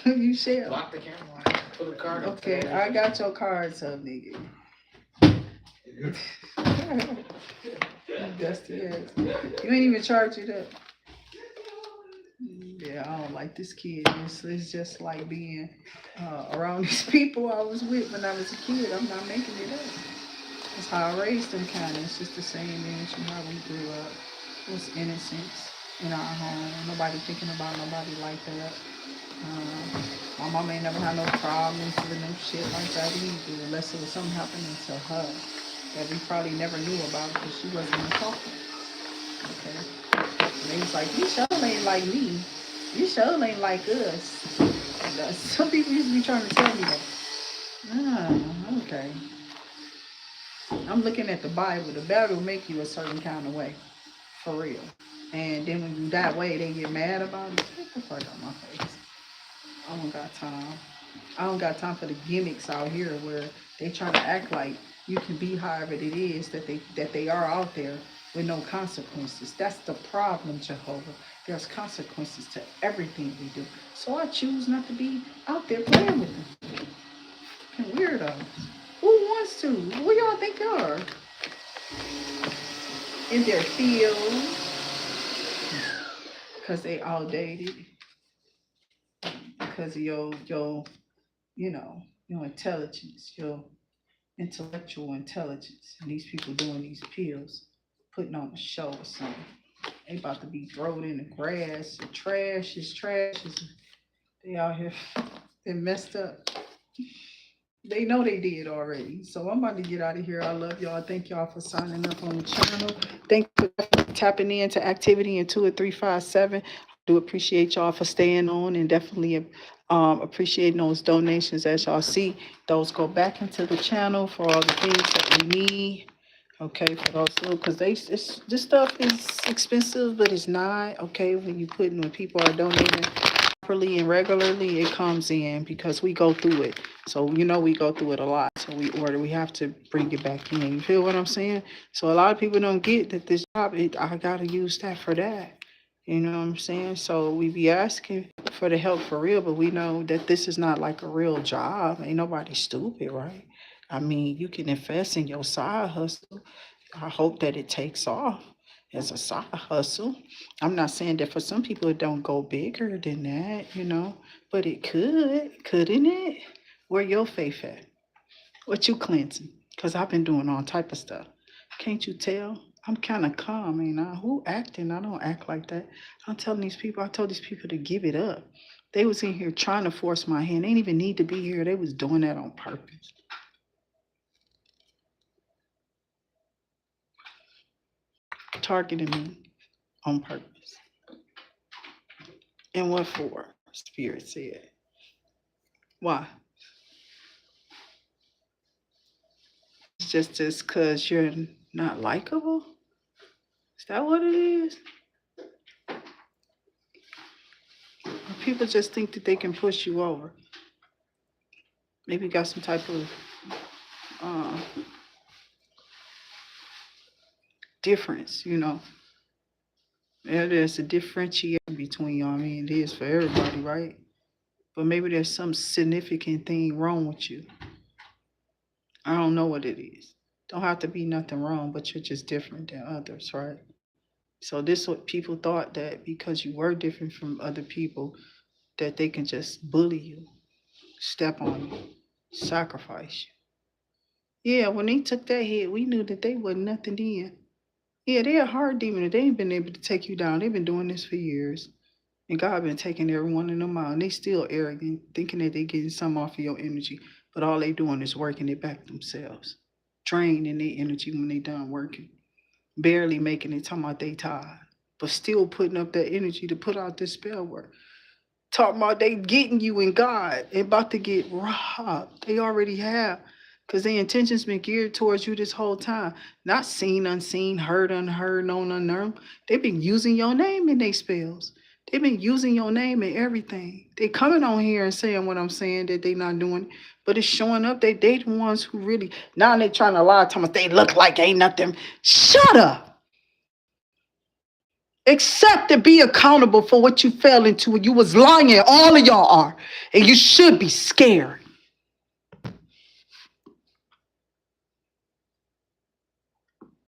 am. You shall. Lock the camera. Put the card. Okay, I got your cards up, nigga. Dusty ass. You ain't even charge it up. Yeah, I don't like this kid. It's just like being around these people I was with when I was a kid. I'm not making it up. That's how I raised them kind of. It's just the same image from how we grew up. It was innocence in our home. Nobody thinking about nobody like that. My mama ain't never had no problems with no shit like that either, unless it was something happening to her that we probably never knew about because she wasn't even talking. Okay. And they was like, you sure ain't like me. You sure ain't like us. And, some people used to be trying to tell me that. Okay. I'm looking at the Bible. The Bible will make you a certain kind of way. For real. And then when you that way, they get mad about it. Get the fuck out my face. I don't got time. I don't got time for the gimmicks out here where they trying to act like you can be however it is that they are out there with no consequences. That's the problem, Jehovah. There's consequences to everything we do. So I choose not to be out there playing with them. Fucking weirdos. Who wants to? Who y'all think you are? In their field. Because they outdated. Because of your intelligence, your intellectual intelligence. And these people doing these pills, putting on a show or something. They about to be thrown in the grass. The trash is. They out here. They messed up. They know they did already. So I'm about to get out of here. I love y'all. Thank y'all for signing up on the channel. Thank you for tapping into activity in 20357. I do appreciate y'all for staying on and definitely appreciating those donations. As y'all see, those go back into the channel for all the things that we need. Okay, for those little, because this stuff is expensive, but it's not. Okay, when people are donating properly and regularly, it comes in because we go through it. So we go through it a lot. So we have to bring it back in. You feel what I'm saying? So a lot of people don't get that this job, I gotta use that for that. You know what I'm saying? So we be asking for the help for real, but we know that this is not like a real job. Ain't nobody stupid, right? I mean, you can invest in your side hustle. I hope that it takes off as a side hustle. I'm not saying that for some people it don't go bigger than that, but it could, couldn't it? Where your faith at? What you cleansing? Because I've been doing all type of stuff. Can't you tell? I'm kind of calm, ain't I? Who acting? I don't act like that. I told these people to give it up. They was in here trying to force my hand. They didn't even need to be here. They was doing that on purpose. Targeting me on purpose. And what for? Spirit said. Why? It's just because you're not likable? Is that what it is? Or people just think that they can push you over? Maybe you got some type of difference. Yeah, there's a differentiation between y'all. I mean, it is for everybody, right? But maybe there's some significant thing wrong with you. I don't know what it is. Don't have to be nothing wrong, but you're just different than others, right? So this is what people thought, that because you were different from other people, that they can just bully you, step on you. Sacrifice you. Yeah, when they took that hit, we knew that they wasn't nothing then. Yeah, they're a hard demon. They ain't been able to take you down. They've been doing this for years. And God been taking every one of them out. And they still arrogant, thinking that they getting some off of your energy. But all they doing is working it back themselves. Draining their energy when they done working. Barely making it, talking about they tired. But still putting up that energy to put out this spell work. Talking about they getting you in God and about to get robbed. They already have. Because their intentions been geared towards you this whole time. Not seen, unseen, heard, unheard, known, unknown. They've been using your name in their spells. They've been using your name in everything. They coming on here and saying what I'm saying that they not doing. But it's showing up that they the ones who really, now they trying to lie to me. They look like ain't nothing. Shut up. Accept and be accountable for what you fell into when you was lying. All of y'all are. And you should be scared.